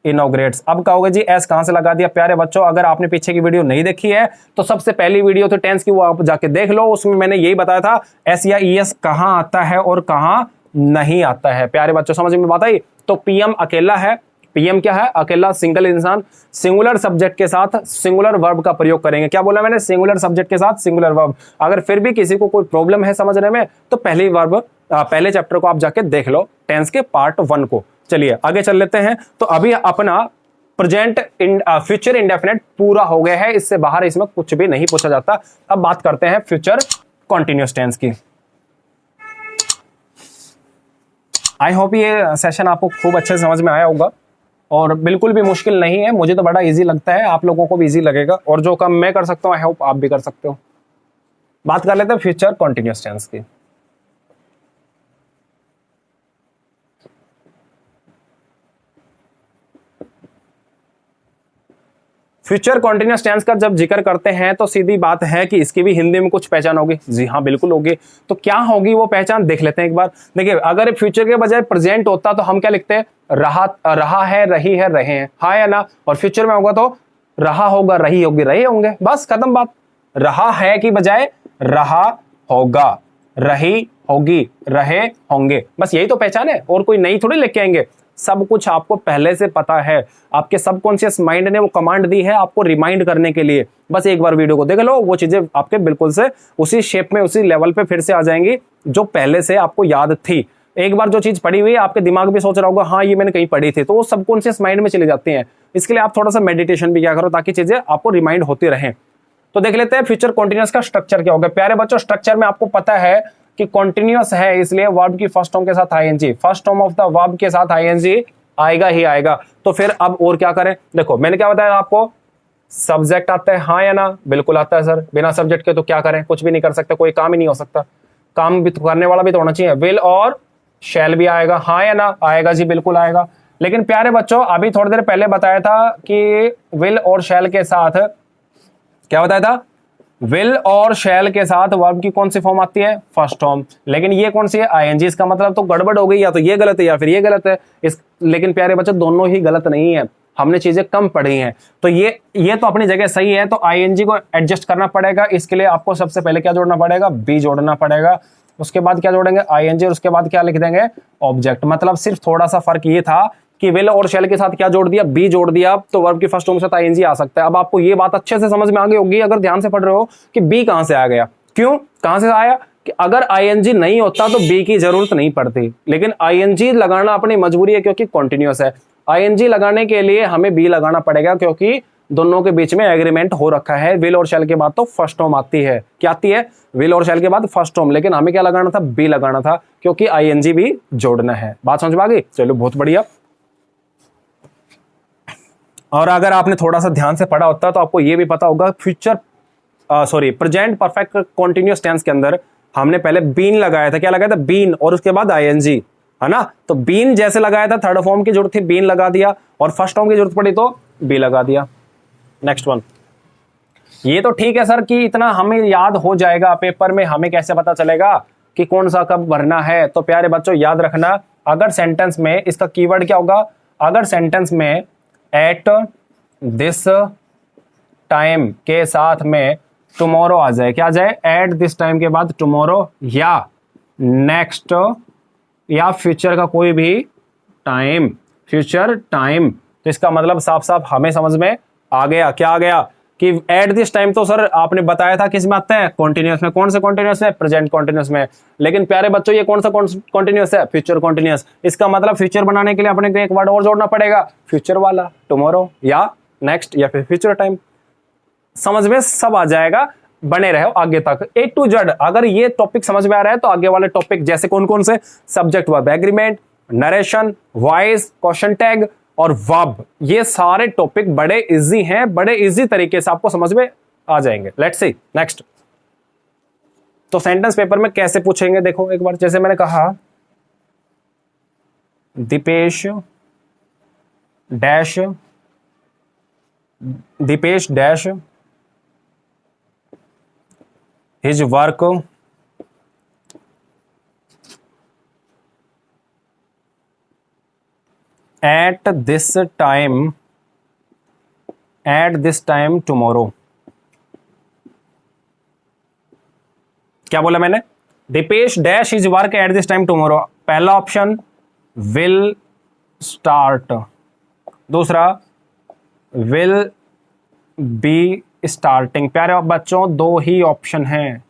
इनॉग्रेट्स। अब कहोगे जी एस कहां से लगा दिया? प्यारे बच्चों अगर आपने पीछे की वीडियो नहीं देखी है तो सबसे पहली वीडियो तो टेंस की, वो आप जाके देख लो, उसमें मैंने यही बताया था एस या ईएस कहां आता है और कहां नहीं आता है। प्यारे बच्चों समझ में बात आई? तो पीएम अकेला है, पीएम क्या है? अकेला, सिंगल इंसान। सिंगुलर सब्जेक्ट के साथ सिंगुलर वर्ब का प्रयोग करेंगे। क्या बोला मैंने? सिंगुलर सब्जेक्ट के साथ सिंगुलर वर्ब। अगर फिर भी किसी को कोई प्रॉब्लम है समझने में तो पहले चैप्टर को आप जाके देख लो, टेंस के पार्ट 1 को। चलिए आगे चल लेते हैं। तो अभी अपना फ्यूचर इंडेफिनेट पूरा हो गया है, इससे बाहर इसमें कुछ भी नहीं पूछा जाता। अब बात करते हैं फ्यूचर कॉन्टिन्यूअस टेंस की। आई होप ये सेशन आपको खूब अच्छे से समझ में आया होगा और बिल्कुल भी मुश्किल नहीं है। मुझे तो बड़ा इजी लगता है, आप लोगों को भी इजी लगेगा, और जो काम मैं कर सकता हूं आई होप आप भी कर सकते हो। बात कर लेते हैं फ्यूचर कॉन्टिन्यूअस टेंस की। फ्यूचर कॉन्टिन्यूअस टेंस का जब जिक्र करते हैं तो सीधी बात है कि इसकी भी हिंदी में कुछ पहचान होगी। जी हाँ, बिल्कुल होगी। तो क्या होगी वो पहचान, देख लेते हैं एक बार। देखिए, अगर फ्यूचर के बजाय प्रेजेंट होता तो हम क्या लिखते हैं, रहा है, रही है, रहे हैं, हाँ या ना। और फ्यूचर में होगा तो रहा होगा, रही होगी, रहे होंगे, बस खत्म बात। रहा है की बजाय रहा होगा, रही होगी, रहे होंगे, बस यही तो पहचान है। और कोई नई थोड़ी लेके आएंगे, सब कुछ आपको पहले से पता है। आपके सबकॉन्शियस माइंड ने वो कमांड दी है आपको रिमाइंड करने के लिए। बस एक बार वीडियो को देख लो, वो चीजें आपके बिल्कुल से उसी शेप में, उसी लेवल पे फिर से आ जाएंगी जो पहले से आपको याद थी। एक बार जो चीज पढ़ी हुई है, आपके दिमाग भी सोच रहा होगा हाँ ये मैंने कहीं पढ़ी थी, तो वो सबकॉन्शियस माइंड में चली जाती हैं। इसके लिए आप थोड़ा सा मेडिटेशन भी क्या करो ताकि चीजें आपको रिमाइंड होती रहें। तो देख लेते हैं फ्यूचर कॉन्टिन्यूअस का स्ट्रक्चर क्या होगा। प्यारे बच्चों, स्ट्रक्चर में आपको पता है कि कॉन्टिन्यूअस है, इसलिए वर्ब की फर्स्ट फॉर्म के साथ ING, first form of the verb के साथ आईएनजी आएगा ही आएगा। तो फिर अब और क्या करें, देखो मैंने क्या बताया आपको, सब्जेक्ट आता है, हाँ या ना, बिल्कुल आता है सर। बिना सब्जेक्ट के तो क्या करें, कुछ भी नहीं कर सकते, कोई काम ही नहीं हो सकता। काम भी तो करने वाला भी तो होना चाहिए। विल और शैल भी आएगा, हाँ या ना, आएगा जी, बिल्कुल आएगा। लेकिन प्यारे बच्चों, अभी थोड़ी देर पहले बताया था कि विल और शैल के साथ, क्या बताया था, विल और शैल के साथ वर्ब की कौन सी फॉर्म आती है, फर्स्ट फॉर्म। लेकिन ये कौन सी है, आईएनजी। इसका मतलब तो गड़बड़ हो गई, या तो ये गलत है या फिर ये गलत है। लेकिन प्यारे बच्चों, दोनों ही गलत नहीं है, हमने चीजें कम पढ़ी हैं। तो ये तो अपनी जगह सही है। तो आईएनजी को एडजस्ट करना पड़ेगा। इसके लिए आपको सबसे पहले क्या जोड़ना पड़ेगा, बी जोड़ना पड़ेगा। उसके बाद क्या जोड़ेंगे, आईएनजी, और उसके बाद क्या लिख देंगे, ऑब्जेक्ट। मतलब सिर्फ थोड़ा सा फर्क ये था कि विल और शैल के साथ क्या जोड़ दिया, बी जोड़ दिया, तो वर्ब की फर्स्ट फॉर्म के साथ आईएनजी आ सकता है। अब आपको ये बात अच्छे से समझ में आ गई होगी अगर ध्यान से पढ़ रहे हो कि बी कहां से आ गया, क्यों, कहां से आया, कि अगर आईएनजी नहीं होता तो बी की जरूरत नहीं पड़ती। लेकिन आईएनजी लगाना अपनी मजबूरी है क्योंकि कॉन्टिन्यूअस है। आईएनजी लगाने के लिए हमें बी लगाना पड़ेगा क्योंकि दोनों के बीच में एग्रीमेंट हो रखा है। विल और शैल के बाद तो फर्स्ट फॉर्म आती है, क्या आती है, विल और शैल के बाद फर्स्ट फॉर्म। लेकिन हमें क्या लगाना था, बी लगाना था, क्योंकि आईएनजी भी जोड़ना है। बात समझ में आ गई, चलो बहुत बढ़िया। और अगर आपने थोड़ा सा ध्यान से पढ़ा होता तो आपको यह भी पता होगा, प्रेजेंट परफेक्ट कॉन्टिन्यूअस टेंस के अंदर हमने पहले बीन लगाया था। क्या लगाया था, बीन, और उसके बाद आईएनजी, है ना। तो बीन जैसे लगाया था, थर्ड फॉर्म की जरूरत थी, बीन लगा दिया, और फर्स्ट फॉर्म की जरूरत पड़ी तो बी लगा दिया। नेक्स्ट वन, ये तो ठीक है सर कि इतना हमें याद हो जाएगा, पेपर में हमें कैसे पता चलेगा कि कौन सा कब भरना है। तो प्यारे बच्चों याद रखना, अगर सेंटेंस में, इसका कीवर्ड क्या होगा, अगर सेंटेंस में एट दिस टाइम के साथ में टुमारो आ जाए, क्या आ जाए, एट दिस टाइम के बाद टुमारो, या नेक्स्ट, या फ्यूचर का कोई भी टाइम, फ्यूचर टाइम, तो इसका मतलब साफ साफ हमें समझ में आ गया। क्या आ गया कि एट दिस टाइम तो सर आपने बताया था किस में आते हैं, कॉन्टिन्यूअस में। कौन सा कॉन्टिन्यूअस है, प्रेजेंट कॉन्टिन्यूअस में। लेकिन प्यारे बच्चों, ये कौन सा कॉन्टिन्यूअस है, फ्यूचर कॉन्टिन्यूअस। इसका मतलब फ्यूचर बनाने के लिए अपने को एक वर्ड और जोड़ना पड़ेगा, फ्यूचर वाला, टुमारो, या नेक्स्ट, या फिर फ्यूचर टाइम। समझ में सब आ जाएगा, बने रहो आगे तक ए टू जेड। अगर ये टॉपिक समझ में आ रहा है तो आगे वाले टॉपिक जैसे कौन कौन से, subject verb agreement, narration, voice, question tag और वर्ब, ये सारे टॉपिक बड़े इजी हैं, बड़े इजी तरीके से आपको समझ में आ जाएंगे। Let's see next. तो सेंटेंस पेपर में कैसे पूछेंगे, देखो एक बार, जैसे मैंने कहा, Deepesh dash his work at this time tomorrow। क्या बोला मैंने, Deepesh dash his work at this time tomorrow. पहला ऑप्शन विल स्टार्ट, दूसरा विल बी स्टार्टिंग। प्यारे बच्चों, दो ही ऑप्शन हैं,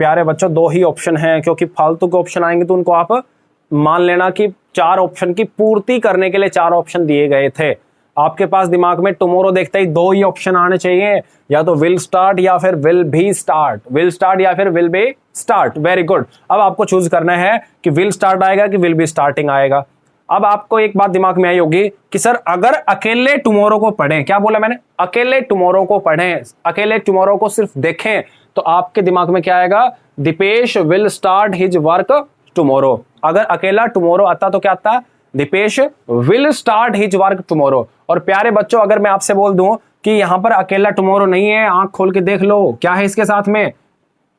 प्यारे बच्चों दो ही ऑप्शन हैं, क्योंकि फालतू के ऑप्शन आएंगे तो उनको आप मान लेना कि चार ऑप्शन की पूर्ति करने के लिए चार ऑप्शन दिए गए थे। आपके पास दिमाग में टुमारो देखते ही दो ही ऑप्शन आने चाहिए, या तो विल स्टार्ट या फिर will be start, will start या फिर will be start. Very good. अब आपको चूज करना है कि विल स्टार्ट आएगा कि विल बी स्टार्टिंग आएगा। अब आपको एक बात दिमाग में आई होगी कि सर अगर अकेले टुमारो को पढ़ें, क्या बोला मैंने, अकेले टुमारो को पढ़ें, अकेले टुमारो को सिर्फ देखें, तो आपके दिमाग में क्या आएगा, Deepesh will start his work tomorrow. अगर अकेला टुमारो आता तो क्या आता, Deepesh will start his work tomorrow. और प्यारे बच्चों, अगर मैं आपसे बोल दूं कि यहां पर अकेला टुमारो नहीं है, आंख खोल के देख लो क्या है इसके साथ में,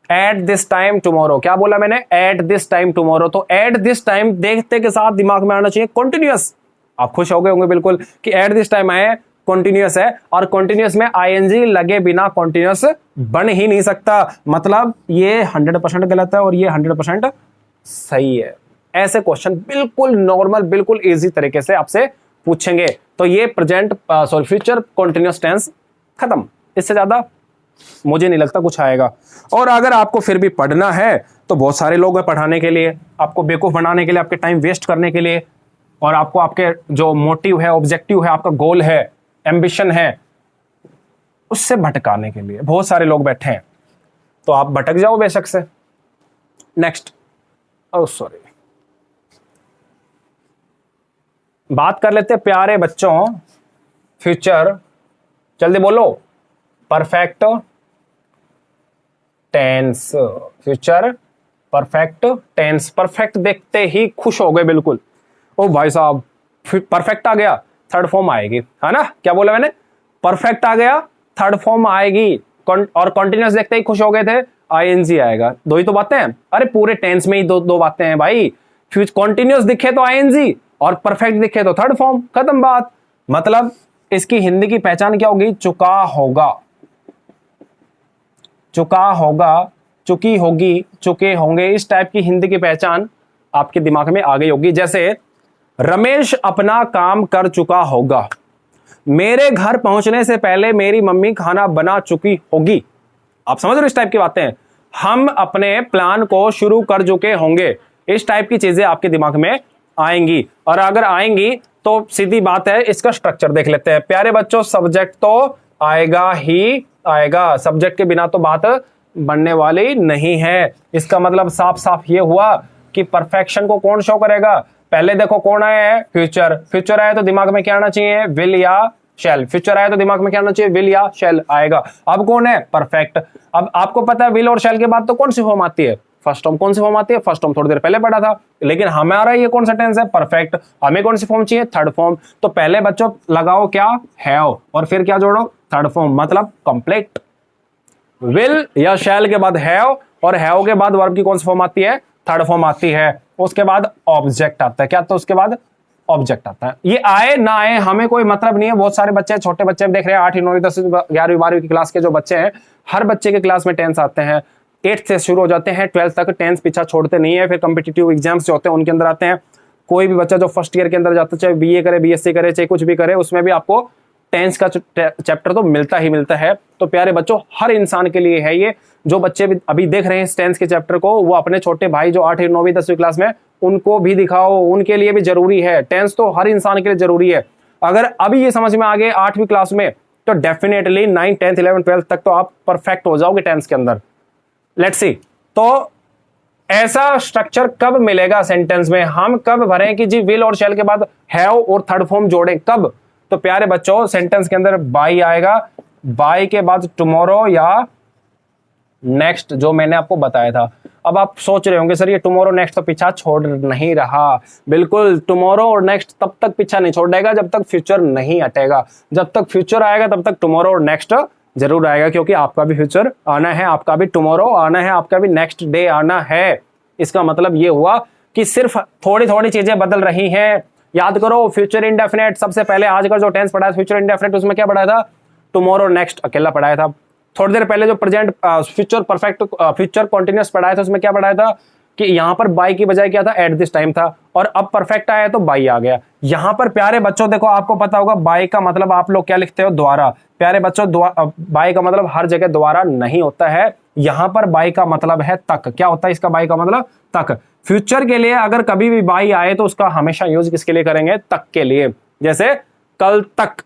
एट दिस टाइम टुमारो। क्या बोला मैंने, एट दिस टाइम टुमारो। तो एट दिस टाइम देखते के साथ दिमाग में आना चाहिए कॉन्टिन्यूअस। आप खुश हो गए होंगे बिल्कुल कि एट दिस टाइम आए, कॉन्टिन्यूअस है, और कॉन्टिन्यूअस में आईएनजी लगे बिना कॉन्टिन्यूअस बन ही नहीं सकता। मतलब ये 100% गलत है और ये 100% सही है। ऐसे क्वेश्चन बिल्कुल नॉर्मल, बिल्कुल इजी तरीके से आपसे पूछेंगे। तो ये present sorry future continuous tense खत्म। इससे ज्यादा मुझे नहीं लगता कुछ आएगा। और अगर आपको फिर भी पढ़ना है तो बहुत सारे लोग हैं पढ़ाने के लिए, आपको बेवकूफ बनाने के लिए, आपके टाइम वेस्ट करने के लिए, और आपको आपके जो मोटिव है, ऑब्जेक्टिव है, आपका गोल है, एम्बिशन है, उससे भटकाने के लिए बहुत सारे लोग बैठे हैं। तो आप भटक जाओ बेशक से। नेक्स्ट, ओह सॉरी, बात कर लेते हैं प्यारे बच्चों फ्यूचर, जल्दी बोलो, perfect tense. Future perfect tense. Perfect देखते ही खुश हो गए बिल्कुल, ओ भाई साहब परफेक्ट आ गया, थर्ड फॉर्म आएगी, है ना। क्या बोला मैंने, परफेक्ट आ गया, थर्ड फॉर्म आएगी। और कॉन्टिन्यूअस देखते ही खुश हो गए थे, आईएनजी आएगा। दो ही तो बातें हैं, अरे पूरे टेंस में ही दो बातें हैं भाई। कॉन्टिन्यूअस दिखे तो आईएनजी और परफेक्ट दिखे तो थर्ड फॉर्म, खत्म बात। मतलब इसकी हिंदी की पहचान क्या होगी, चुका होगा, चुका होगा, चुकी होगी, चुके होंगे। इस टाइप की हिंदी की पहचान आपके दिमाग में आ गई होगी। जैसे रमेश अपना काम कर चुका होगा, मेरे घर पहुंचने से पहले मेरी मम्मी खाना बना चुकी होगी। आप समझ रहे हो इस टाइप की बातें। हम अपने प्लान को शुरू कर चुके होंगे। इस टाइप की चीजें आपके दिमाग में आएंगी, और अगर आएंगी तो सीधी बात है, इसका स्ट्रक्चर देख लेते हैं। प्यारे बच्चों, सब्जेक्ट तो आएगा ही आएगा, सब्जेक्ट के बिना तो बात बनने वाली नहीं है। इसका मतलब साफ साफ ये हुआ कि परफेक्शन को कौन शो करेगा। पहले देखो कौन आया है, फ्यूचर। फ्यूचर आया तो दिमाग में क्या आना चाहिए, विल या शैल। फ्यूचर आया तो दिमाग में क्या आना चाहिए, विल या शैल आएगा। अब कौन है, परफेक्ट। अब आपको पता है विल और शैल के बाद तो कौन सी फॉर्म आती है, फर्स्ट फॉर्म। कौन सी फॉर्म आती है, फर्स्ट फॉर्म थोड़ी देर पहले पढ़ा था। लेकिन हमारा ये कौन सा टेंस है, परफेक्ट। हमें कौन सी फॉर्म चाहिए, थर्ड फॉर्म। तो पहले बच्चों लगाओ क्या, हैव, और फिर क्या जोड़ो, थर्ड फॉर्म, मतलब कंप्लीट। विल या शैल के बाद हैव, और हैव के बाद वर्ब की कौन सी फॉर्म आती है, थर्ड फॉर्म आती है। उसके बाद ऑब्जेक्ट आता है। क्या, तो उसके बाद ऑब्जेक्ट आता है। ये आए ना आए हमें कोई मतलब नहीं है। बहुत सारे बच्चे, छोटे बच्चे देख रहे हैं, 8वीं 9वीं 10वीं 11वीं 12वीं की क्लास के जो बच्चे हैं, हर बच्चे के क्लास में टेंस आते हैं। 8th से शुरू हो जाते हैं, 12th तक टेंस पीछा छोड़ते नहीं है। फिर कॉम्पिटिटिव एग्जाम्स जो होते हैं उनके अंदर आते हैं। कोई भी बच्चा जो फर्स्ट ईयर के अंदर जाता है, चाहे बीए करे, बीएससी करे, चाहे कुछ भी करे, उसमें भी आपको टेंस का चैप्टर तो मिलता ही मिलता है। तो प्यारे बच्चों, हर इंसान के लिए है ये। जो बच्चे भी अभी देख रहे हैं इस टेंस के चैप्टर को, वो अपने छोटे भाई जो 8वीं 9वीं 10वीं क्लास में, उनको भी दिखाओ, उनके लिए भी जरूरी है। टेंस तो हर इंसान के लिए जरूरी है। अगर अभी ये समझ में आ गए 8वीं क्लास में, तो definitely 9th 10th 11th 12th तक तो आप परफेक्ट हो जाओगे टेंस के अंदर। लेट्स सी, तो ऐसा स्ट्रक्चर कब मिलेगा सेंटेंस में, हम कब भरें कि जी विल और शैल के बाद हैव और थर्ड फॉर्म जोड़ें, कब। तो प्यारे बच्चों, सेंटेंस के अंदर बाई आएगा, बाई के बाद टुमारो या नेक्स्ट, जो मैंने आपको बताया था। अब आप सोच रहे होंगे सर ये टुमारो नेक्स्ट तो पीछा छोड़ नहीं रहा। बिल्कुल, टुमारो और नेक्स्ट तब तक पीछा नहीं छोड़ेगा जब तक फ्यूचर नहीं हटेगा। जब तक फ्यूचर आएगा तब तक टुमारो और नेक्स्ट जरूर आएगा, क्योंकि आपका भी फ्यूचर आना है, आपका भी टुमारो आना है, आपका भी नेक्स्ट डे आना है। इसका मतलब ये हुआ कि सिर्फ थोड़ी थोड़ी चीजें बदल रही हैं। याद करो, फ्यूचर इंडेफिनेट, सबसे पहले आज का जो टेंस पढ़ा है फ्यूचर इंडेफिनेट, उसमें क्या पढ़ाया था, टुमारो नेक्स्ट अकेला पढ़ाया था। थोड़ी देर पहले जो present future perfect future continuous पढ़ाया था, उसमें क्या पढ़ाया था कि यहां पर बाई की बजाय क्या था, एट दिस टाइम था। और अब परफेक्ट आया तो बाई आ गया। यहां पर प्यारे बच्चों देखो, आपको पता होगा बाई का मतलब आप लोग क्या लिखते हो, द्वारा। प्यारे बच्चों, बाई का मतलब हर जगह द्वारा नहीं होता है। यहां पर बाई का मतलब है तक। क्या होता है इसका बाई का मतलब, तक। फ्यूचर के लिए अगर कभी भी बाई आए तो उसका हमेशा यूज किसके लिए करेंगे, तक के लिए। जैसे कल तक,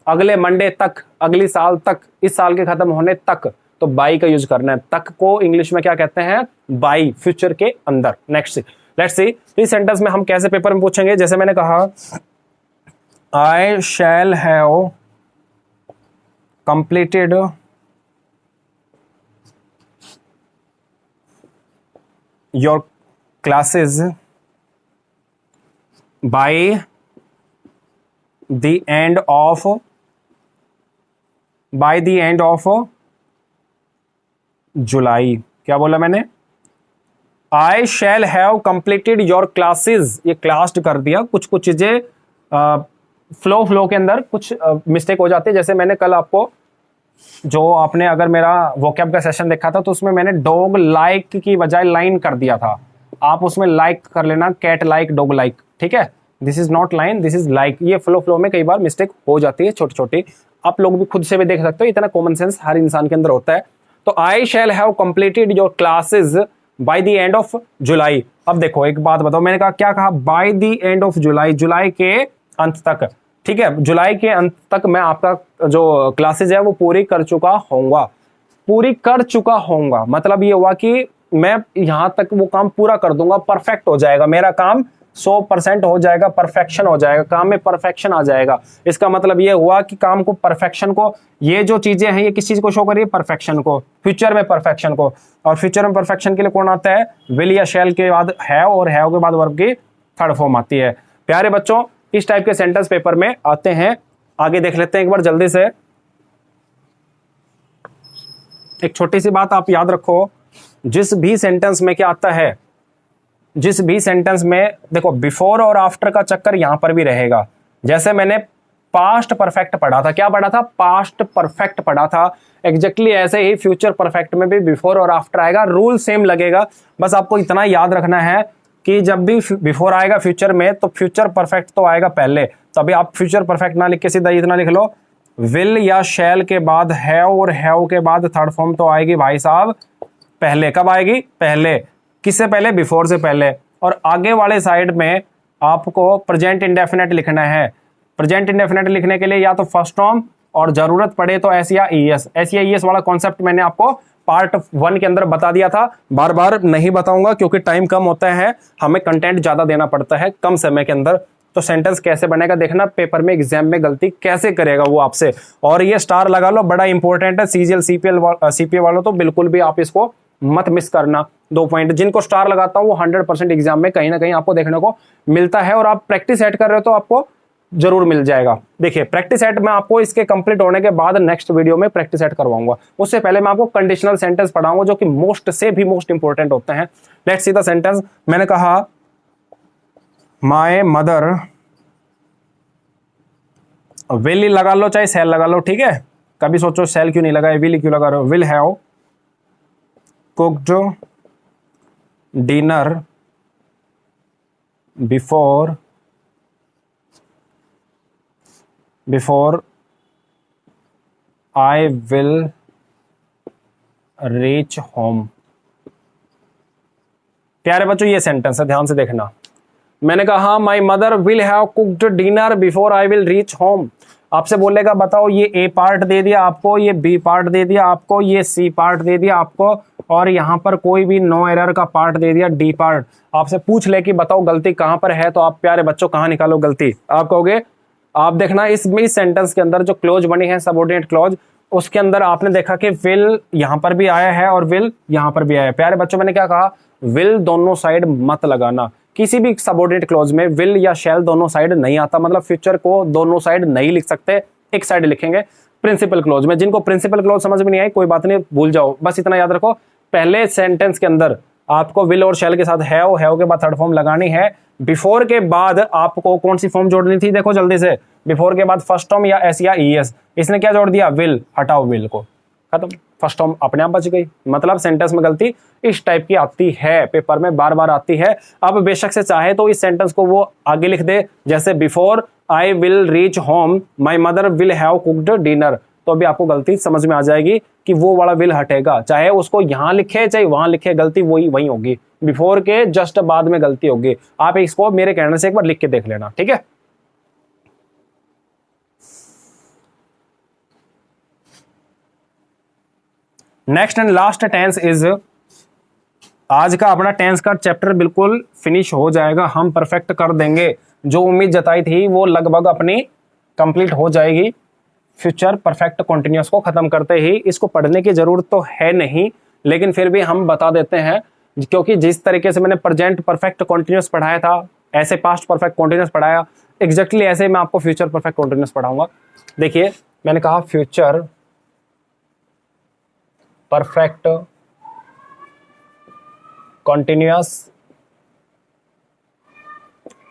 अगले मंडे तक, अगली साल तक, इस साल के खत्म होने तक, तो बाई का यूज करना है। तक को इंग्लिश में क्या कहते हैं, बाई, फ्यूचर के अंदर। नेक्स्ट लेट्स सी, इस सेंटेंस में हम कैसे पेपर में पूछेंगे। जैसे मैंने कहा, I shall have completed your classes by the end of by the end of July. क्या बोला मैंने? I shall have completed your classes. ये क्लास्ड कर दिया, कुछ कुछ चीजें फ्लो के अंदर कुछ मिस्टेक हो जाती है। जैसे मैंने कल आपको, जो आपने अगर मेरा वोकैब का सेशन देखा था, तो उसमें मैंने डॉग लाइक की बजाय लाइन कर दिया था। आप उसमें लाइक कर लेना, कैट लाइक, डॉग लाइक, ठीक है। This is not line, this is like. ये फ्लो में कई बार मिस्टेक हो जाती है, छोटी छोटी। आप लोग भी खुद से भी देख सकते हो, इतना कॉमन सेंस हर इंसान के अंदर होता है। तो I shall have completed your classes by the end of July. अब देखो एक बात बताओ, मैंने कहा क्या कहा? By the end of July, जुलाई के अंत तक, ठीक है। जुलाई के अंत तक मैं आपका जो क्लासेज है वो पूरी कर चुका होऊंगा। पूरी कर चुका होऊंगा मतलब ये हुआ कि मैं यहां तक वो काम पूरा कर दूंगा, परफेक्ट हो जाएगा मेरा काम, 100% हो जाएगा, परफेक्शन हो जाएगा, काम में परफेक्शन आ जाएगा। इसका मतलब ये हुआ कि काम को, परफेक्शन को, ये जो चीजें हैं ये किस चीज को शो करिए? परफेक्शन को, फ्यूचर में परफेक्शन को। और फ्यूचर में परफेक्शन के लिए कौन आता है? विल या शैल के बाद हैव, और हैव के बाद वर्ब की थर्ड फॉर्म आती है। प्यारे बच्चों, इस टाइप के सेंटेंस पेपर में आते हैं। आगे देख लेते हैं एक बार जल्दी से। एक छोटी सी बात आप याद रखो, जिस भी सेंटेंस में क्या आता है, जिस भी सेंटेंस में देखो बिफोर और आफ्टर का चक्कर यहां पर भी रहेगा। जैसे मैंने पास्ट परफेक्ट पढ़ा था, क्या पढ़ा था? पास्ट परफेक्ट पढ़ा था। एग्जैक्टली ऐसे ही फ्यूचर परफेक्ट में भी बिफोर और आफ्टर आएगा, रूल सेम लगेगा। बस आपको इतना याद रखना है कि जब भी बिफोर आएगा फ्यूचर में, तो फ्यूचर परफेक्ट तो आएगा पहले। तो अभी आप फ्यूचर परफेक्ट ना लिख के सीधा इतना लिख लो, विल या शैल के बाद हैव, और हैव के बाद थर्ड फॉर्म तो आएगी भाई साहब पहले। कब आएगी? पहले। किससे पहले? बिफोर से पहले। और आगे वाले साइड में आपको प्रेजेंट इंडेफिनेट लिखना है। प्रेजेंट इंडेफिनेट लिखने के लिए या तो फर्स्ट फॉर्म, और जरूरत पड़े तो एस या ईएस। एस या ईएस वाला कॉन्सेप्ट मैंने आपको पार्ट 1 के अंदर बता दिया था, बार बार नहीं बताऊंगा क्योंकि टाइम कम होता है, हमें कंटेंट ज्यादा देना पड़ता है कम समय के अंदर। तो सेंटेंस कैसे बनेगा देखना, पेपर में एग्जाम में गलती कैसे करेगा वो आपसे। और ये स्टार लगा लो, बड़ा इंपॉर्टेंट है। सीजीएल सीपीए वालों तो बिल्कुल भी आप इसको मत मिस करना। 2 पॉइंट जिनको स्टार लगाता हूं वो 100% एग्जाम में कहीं ना कहीं आपको देखने को मिलता है। और आप प्रैक्टिस सेट कर रहे हो तो आपको जरूर मिल जाएगा। देखिए प्रैक्टिस सेट मैं आपको इसके कंप्लीट होने के बाद नेक्स्ट वीडियो में प्रैक्टिस सेट करवाऊंगा। उससे पहले मैं आपको कंडीशनल सेंटेंस पढ़ाऊंगा जो कि मोस्ट से भी मोस्ट इंपॉर्टेंट होते हैं। Let's see the sentence. मैंने कहा माय मदर, विल लगा लो चाहे सेल लगा लो, ठीक है। कभी सोचो सेल क्यों नहीं लगाए, विल क्यों लगा रहे हो। Will have cooked dinner before I will reach home. प्यारे बच्चों ये सेंटेंस है, ध्यान से देखना। मैंने कहा my mother will have cooked dinner before I will reach home. आपसे बोलेगा बताओ ये ए पार्ट दे दिया आपको, ये बी पार्ट दे दिया आपको, ये सी पार्ट दे दिया आपको, और यहां पर कोई भी नो एरर का पार्ट दे दिया डी पार्ट। आपसे पूछ ले कि बताओ गलती कहां पर है, तो आप प्यारे बच्चों कहां निकालो गलती। आप कहोगे, आप देखना इस सेंटेंस के अंदर जो क्लोज बनी है सबऑर्डिनेट क्लोज, उसके अंदर आपने देखा कि विल यहां पर भी आया है और विल यहां पर भी आया है। प्यारे बच्चों मैंने क्या कहा, विल दोनों साइड मत लगाना। किसी भी सबऑर्डिनेट क्लोज में विल या शैल दोनों साइड नहीं आता, मतलब फ्यूचर को दोनों साइड नहीं लिख सकते, एक साइड लिखेंगे। प्रिंसिपल क्लोज में, जिनको प्रिंसिपल क्लोज समझ में नहीं आई कोई बात नहीं, भूल जाओ, बस इतना याद रखो पहले सेंटेंस के अंदर आपको विल और शैल के साथ हैव के बाद थर्ड फॉर्म लगानी है। बिफोर के बाद आपको कौन सी फॉर्म जोड़नी थी, देखो जल्दी से। बिफोर के बाद फर्स्ट फॉर्म या एस या ईएस, इसने क्या जोड़ दिया, विल, हटाओ विल को, खत्म, फर्स्ट फॉर्म अपने आप बच गई। मतलब सेंटेंस में गलती इस टाइप की आती है, पेपर में बार बार आती है। अब बेशक से चाहे तो इस सेंटेंस को वो आगे लिख दे, जैसे before I will reach home my mother will have cooked dinner, तो अभी आपको गलती समझ में आ जाएगी कि वो वाला विल हटेगा। चाहे उसको यहां लिखे चाहे वहां लिखे, गलती वही होगी, बिफोर के जस्ट बाद में गलती होगी। आप इसको मेरे कहने से एक बार लिख के देख लेना, ठीक है। Next and last tense is, आज का अपना टेंस का चैप्टर बिल्कुल फिनिश हो जाएगा, हम परफेक्ट कर देंगे। जो उम्मीद जताई थी वो लगभग अपनी कंप्लीट हो जाएगी। फ्यूचर परफेक्ट कॉन्टिन्यूअस को खत्म करते ही, इसको पढ़ने की जरूरत तो है नहीं, लेकिन फिर भी हम बता देते हैं, क्योंकि जिस तरीके से मैंने प्रेजेंट परफेक्ट कॉन्टिन्यूअस पढ़ाया था, ऐसे पास्ट परफेक्ट कॉन्टिन्यूअस पढ़ाया, एग्जैक्टली ऐसे मैं आपको फ्यूचर परफेक्ट कॉन्टिन्यूअस पढ़ाऊंगा। देखिए मैंने कहा future perfect continuous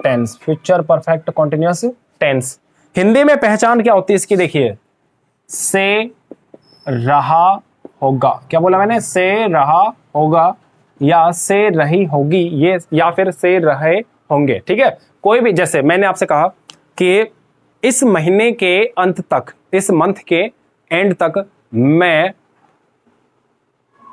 tense, future perfect continuous tense. Hindi में पहचान क्या होती है इसकी, देखिए, से रहा होगा, क्या बोला मैंने, से रहा होगा या से रही होगी, ये, या फिर से रहे होंगे, ठीक है। कोई भी, जैसे मैंने आपसे कहा कि इस महीने के अंत तक, इस मंथ के एंड तक मैं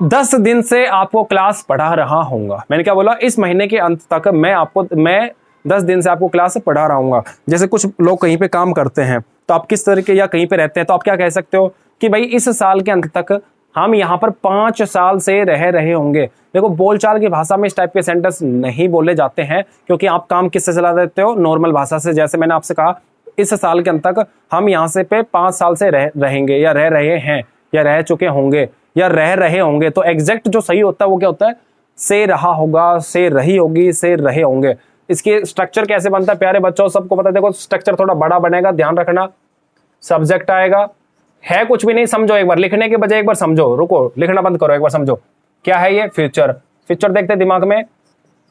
10 दिन से आपको क्लास पढ़ा रहा हूंगा। मैंने क्या बोला, इस महीने के अंत तक मैं 10 दिन से आपको क्लास पढ़ा रहा हूंगा। जैसे कुछ लोग कहीं पे काम करते हैं तो आप किस तरीके, या कहीं पे रहते हैं तो आप क्या कह सकते हो कि भाई इस साल के अंत तक हम यहाँ पर 5 साल से रह रहे होंगे। देखो, बोलचाल की भाषा में इस टाइप के सेंटेंस नहीं बोले जाते हैं, क्योंकि आप काम किससे चला देते हो, नॉर्मल भाषा से। जैसे मैंने आपसे कहा, इस साल के अंत तक हम यहाँ से पे 5 साल से रहेंगे, या रह रहे हैं, या रह चुके होंगे, या रह रहे होंगे। तो एग्जैक्ट जो सही होता है वो क्या होता है, से रहा होगा, से रही होगी, से रहे होंगे। इसके स्ट्रक्चर कैसे बनता है प्यारे बच्चों, सबको पता है। देखो, स्ट्रक्चर थोड़ा बड़ा बनेगा, ध्यान रखना। सब्जेक्ट आएगा, है कुछ भी नहीं, समझो एक बार, लिखने के बजाय एक बार समझो, रुको, लिखना बंद करो, एक बार समझो क्या है ये, फ्यूचर। फ्यूचर देखते दिमाग में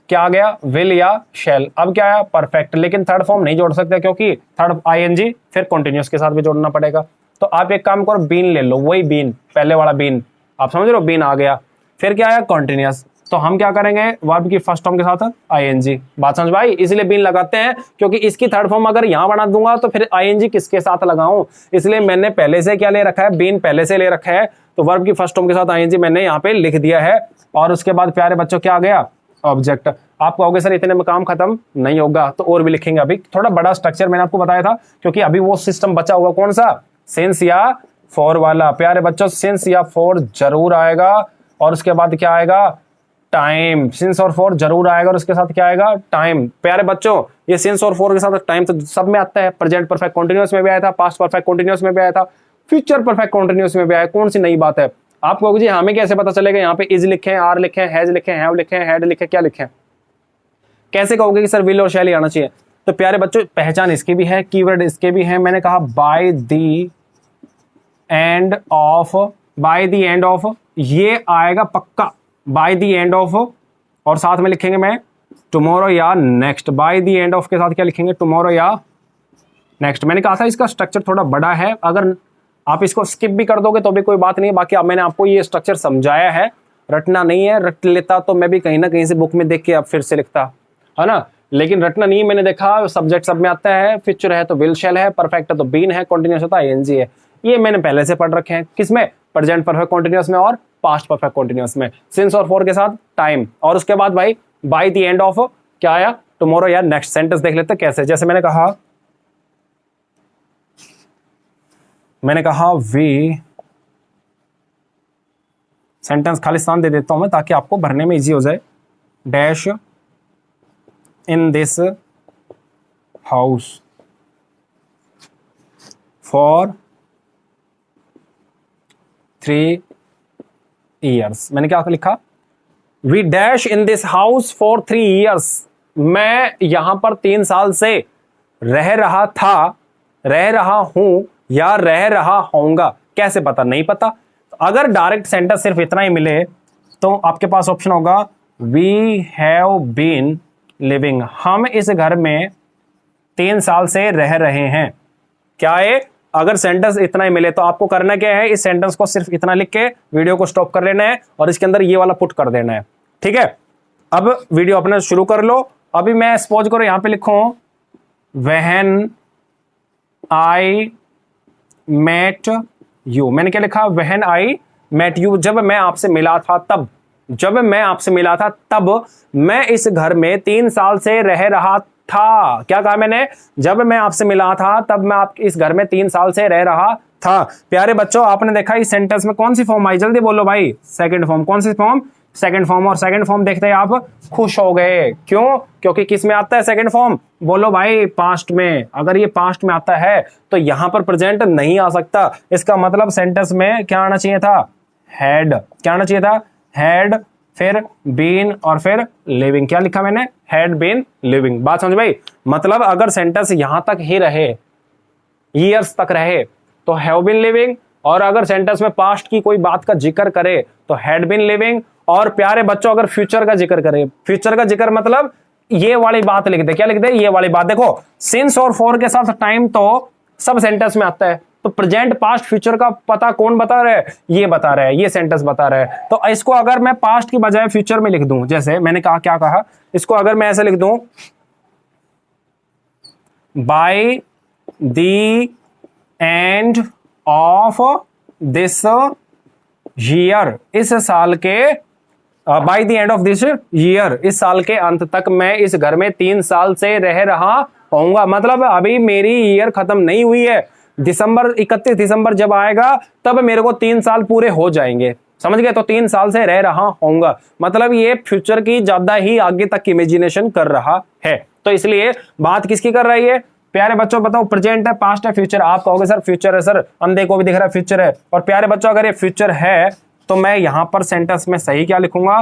क्या आ गया, विल या शैल। अब क्या है, परफेक्ट। लेकिन थर्ड फॉर्म नहीं जोड़ सकते, क्योंकि थर्ड आईएनजी फिर कंटिन्यूअस के साथ भी जोड़ना पड़ेगा। तो आप एक काम करो, बीन ले लो, वही बीन, पहले वाला बीन, आप समझ रहे हो, बीन आ गया। फिर क्या आया, कंटिन्यूअस। तो हम क्या करेंगे, वर्ब की फर्स्ट फॉर्म के साथ आईएनजी। बात समझ भाई, इसलिए बीन लगाते हैं, क्योंकि इसकी थर्ड फॉर्म अगर यहां बना दूंगा तो फिर आईएनजी किसके साथ लगाऊं, इसलिए मैंने पहले से क्या ले रखा है, बीन पहले से ले रखा है। तो वर्ब की फर्स्ट फॉर्म के साथ आईएनजी मैंने यहाँ पे लिख दिया है। और उसके बाद प्यारे बच्चों क्या आ गया, ऑब्जेक्ट। आप कहोगे सर इतने में काम खत्म नहीं होगा, तो और भी लिखेंगे। अभी थोड़ा बड़ा स्ट्रक्चर मैंने आपको बताया था, क्योंकि अभी वो सिस्टम बचा हुआ कौन सा, सिंस या फॉर वाला। प्यारे बच्चों, सिंस या फॉर जरूर आएगा, और उसके बाद क्या आएगा, टाइम। सिंस और फॉर जरूर आएगा, और उसके साथ क्या आएगा, टाइम। प्यारे बच्चों, ये सिंस और फॉर के साथ टाइम तो सब में आता है। प्रेजेंट परफेक्ट कॉन्टिन्यूअस में भी आया था, पास्ट परफेक्ट कॉन्टिन्यूअस में भी आया था, फ्यूचर परफेक्ट कॉन्टिन्यूअस में भी आया। कौन सी नई बात है। आप कहोगे जी हमें कैसे पता चलेगा, यहाँ पे इज लिखे हैं, आर लिखे हैं, हैज लिखे हैं, हैव लिखे हैं, हैड लिखे, क्या लिखे हैं, कैसे कहोगे कि सर विल और शैल आना चाहिए। तो प्यारे बच्चों, पहचान इसकी भी है, कीवर्ड इसके भी है। मैंने कहा by the end of, by the end of ये आएगा पक्का, बाय द एंड ऑफ, और साथ में लिखेंगे मैं टुमारो या next. Bye the end of के साथ क्या लिखेंगे, टुमारो या नेक्स्ट। मैंने कहा था इसका स्ट्रक्चर थोड़ा बड़ा है, अगर आप इसको स्किप भी कर दोगे तो भी कोई बात नहीं है। बाकी अब मैंने आपको ये स्ट्रक्चर समझाया है, रटना नहीं है। रट लेता तो मैं भी कहीं ना कहीं से बुक में देख के अब फिर से लिखता, है ना, लेकिन रटना नहीं। मैंने देखा सब्जेक्ट सब में आता है, फ्यूचर है तो विल शैल है, परफेक्ट है तो बीन है, कॉन्टिन्यूअस है तो आईएनजी है। ये मैंने पहले से पढ़ रखे हैं, किसमें, प्रेजेंट परफेक्ट कॉन्टिन्यूअस में और पास्ट परफेक्ट कॉन्टिन्यूअस में। सिंस और फॉर के साथ टाइम, और उसके बाद भाई बाय द एंड ऑफ क्या आया, टुमारो या नेक्स्ट। सेंटेंस देख लेते कैसे। जैसे मैंने कहा वी, सेंटेंस खालिस्तान दे देता हूं मैं ताकि आपको भरने में इजी हो जाए। Dash in this house for 3 years। मैंने क्या लिखा, we dash in this house for 3 years। मैं यहां पर 3 साल से रह रहा था, रह रहा हूं, या रह रहा होऊंगा। कैसे पता, नहीं पता। अगर डायरेक्ट सेंटेंस सिर्फ इतना ही मिले तो आपके पास ऑप्शन होगा वी हैव बीन लिविंग। हम इस घर में 3 साल से रह रहे हैं। क्या है, अगर सेंटेंस इतना ही मिले तो आपको करना क्या है, इस सेंटेंस को सिर्फ इतना लिख के वीडियो को स्टॉप कर लेना है और इसके अंदर ये वाला पुट कर देना है, ठीक है। अब वीडियो अपना शुरू कर लो। अभी मैं सपोज करो यहां पे लिखूं व्हेन आई मेट यू। मैंने क्या लिखा, व्हेन आई मेट यू, जब मैं आपसे मिला था तब, जब मैं आपसे मिला था तब मैं इस घर में 3 साल से रह रहा था। क्या कहा मैंने, जब मैं आपसे मिला था तब मैं आप इस घर में 3 साल से रह रहा था। प्यारे बच्चों, आपने देखा इस सेंटेंस में कौन सी फॉर्म आई, जल्दी बोलो भाई, सेकंड फॉर्म। कौन सी फॉर्म, सेकंड फॉर्म। और सेकंड फॉर्म देखते ही आप खुश हो गए, क्यों, क्योंकि किस में आता है सेकंड फॉर्म, बोलो भाई, पास्ट में। अगर ये पास्ट में आता है तो यहां पर प्रेजेंट नहीं आ सकता। इसका मतलब सेंटेंस में क्या आना चाहिए था, हैड। क्या आना चाहिए था, हैड, फिर बीन, और फिर लिविंग। क्या लिखा मैंने, हैड बीन लिविंग। बात समझ भाई। मतलब अगर सेंटेंस यहां तक ही रहे, ईयर्स तक रहे, तो हैव बीन लिविंग, और अगर सेंटेंस में पास्ट की कोई बात का जिक्र करे तो हैड बीन लिविंग। और प्यारे बच्चों अगर फ्यूचर का जिक्र करे, फ्यूचर का जिक्र मतलब ये वाली बात लिख दे। क्या लिख दे? ये वाली बात। देखो सिंस और फॉर के साथ टाइम तो सब सेंटेंस में आता है, तो प्रेजेंट पास्ट फ्यूचर का पता कौन बता रहा है? ये बता रहा है, ये सेंटेंस बता रहा है। तो इसको अगर मैं पास्ट की बजाय फ्यूचर में लिख दूं, जैसे मैंने कहा, क्या कहा, इसको अगर मैं ऐसे लिख दूं, bye the end of this year, इस साल के bye the end of this year, इस साल के अंत तक मैं इस घर में 3 साल से रह रहा होऊंगा। मतलब अभी मेरी ईयर खत्म नहीं हुई है, दिसंबर 31 दिसंबर जब आएगा तब मेरे को 3 साल पूरे हो जाएंगे, समझ गए? तो 3 साल से रह रहा होऊंगा, मतलब ये फ्यूचर की ज्यादा ही आगे तक की इमेजिनेशन कर रहा है। तो इसलिए बात किसकी कर रही है? प्यारे बच्चों बताओ, प्रेजेंट है, पास्ट है, फ्यूचर? आप कहोगे सर फ्यूचर है सर, अंधे को भी दिख रहा है फ्यूचर है। और प्यारे बच्चों अगर ये फ्यूचर है तो मैं यहां पर सेंटेंस में सही क्या लिखूंगा?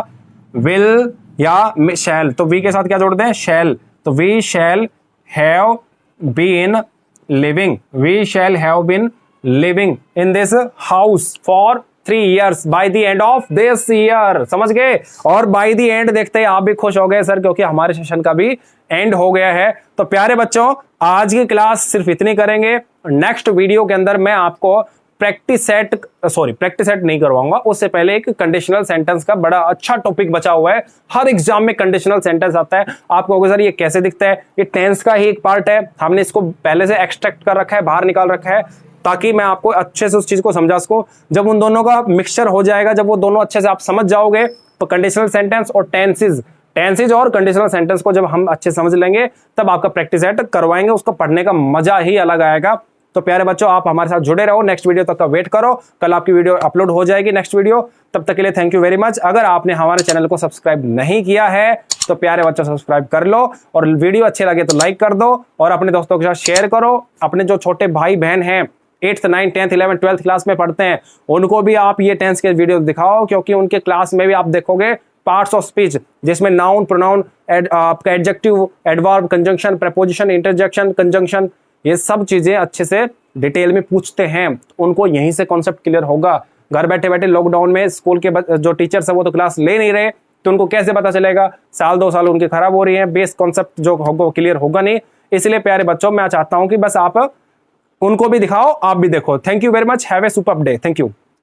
विल या शैल। तो वी के साथ क्या जोड़ दें? शैल। तो we shall have been living, we shall have been living in this house for 3 years by the end of this year, समझ गए? और बाय द एंड देखते ही आप भी खुश हो गए सर, क्योंकि हमारे सेशन का भी एंड हो गया है। तो प्यारे बच्चों आज की क्लास सिर्फ इतनी करेंगे। नेक्स्ट वीडियो के अंदर मैं आपको प्रैक्टिस सेट नहीं करवाऊंगा, उससे पहले एक कंडीशनल सेंटेंस का बड़ा अच्छा टॉपिक बचा हुआ है। हर एग्जाम में कंडीशनल सेंटेंस आता है। आप कहोगे सर ये कैसे दिखता है? ये टेंस का ही एक पार्ट है, हमने इसको पहले से एक्सट्रैक्ट कर रखा है, बाहर निकाल रखा है, ताकि मैं आपको अच्छे से उस चीज को समझा सकूं। जब उन दोनों का मिक्सचर हो जाएगा, जब वो दोनों अच्छे से आप समझ जाओगे, तो कंडीशनल सेंटेंस और टेंसेज और कंडीशनल सेंटेंस को जब हम अच्छे समझ लेंगे तब आपका प्रैक्टिस सेट करवाएंगे, उसको पढ़ने का मजा ही अलग आएगा। तो प्यारे बच्चों आप हमारे साथ जुड़े रहो, नेक्स्ट वीडियो तक का वेट करो, कल आपकी वीडियो अपलोड हो जाएगी नेक्स्ट वीडियो। तब तक के लिए थैंक यू वेरी मच। अगर आपने हमारे चैनल को सब्सक्राइब नहीं किया है तो प्यारे बच्चों सब्सक्राइब कर लो, और वीडियो अच्छे लगे तो लाइक कर दो, और अपने दोस्तों के साथ शेयर करो। अपने जो छोटे भाई बहन हैं 8th 9th 10th 11th 12th class में पढ़ते हैं, उनको भी आप ये टेंस के वीडियो दिखाओ, क्योंकि उनके क्लास में भी आप देखोगे पार्ट्स ऑफ स्पीच, जिसमें नाउन, प्रोनाउन, आपका adjective, adverb, conjunction, preposition, interjection, conjunction, ये सब चीजें अच्छे से डिटेल में पूछते हैं। उनको यहीं से कॉन्सेप्ट क्लियर होगा। घर बैठे बैठे लॉकडाउन में स्कूल के जो टीचर्स है वो तो क्लास ले नहीं रहे, तो उनको कैसे पता चलेगा? साल 2 साल उनके खराब हो रही है, बेस कॉन्सेप्ट जो होगा क्लियर होगा नहीं। इसलिए प्यारे बच्चों मैं चाहता हूं कि बस आप उनको भी दिखाओ, आप भी देखो। Thank you very much, have a superb day. Thank you.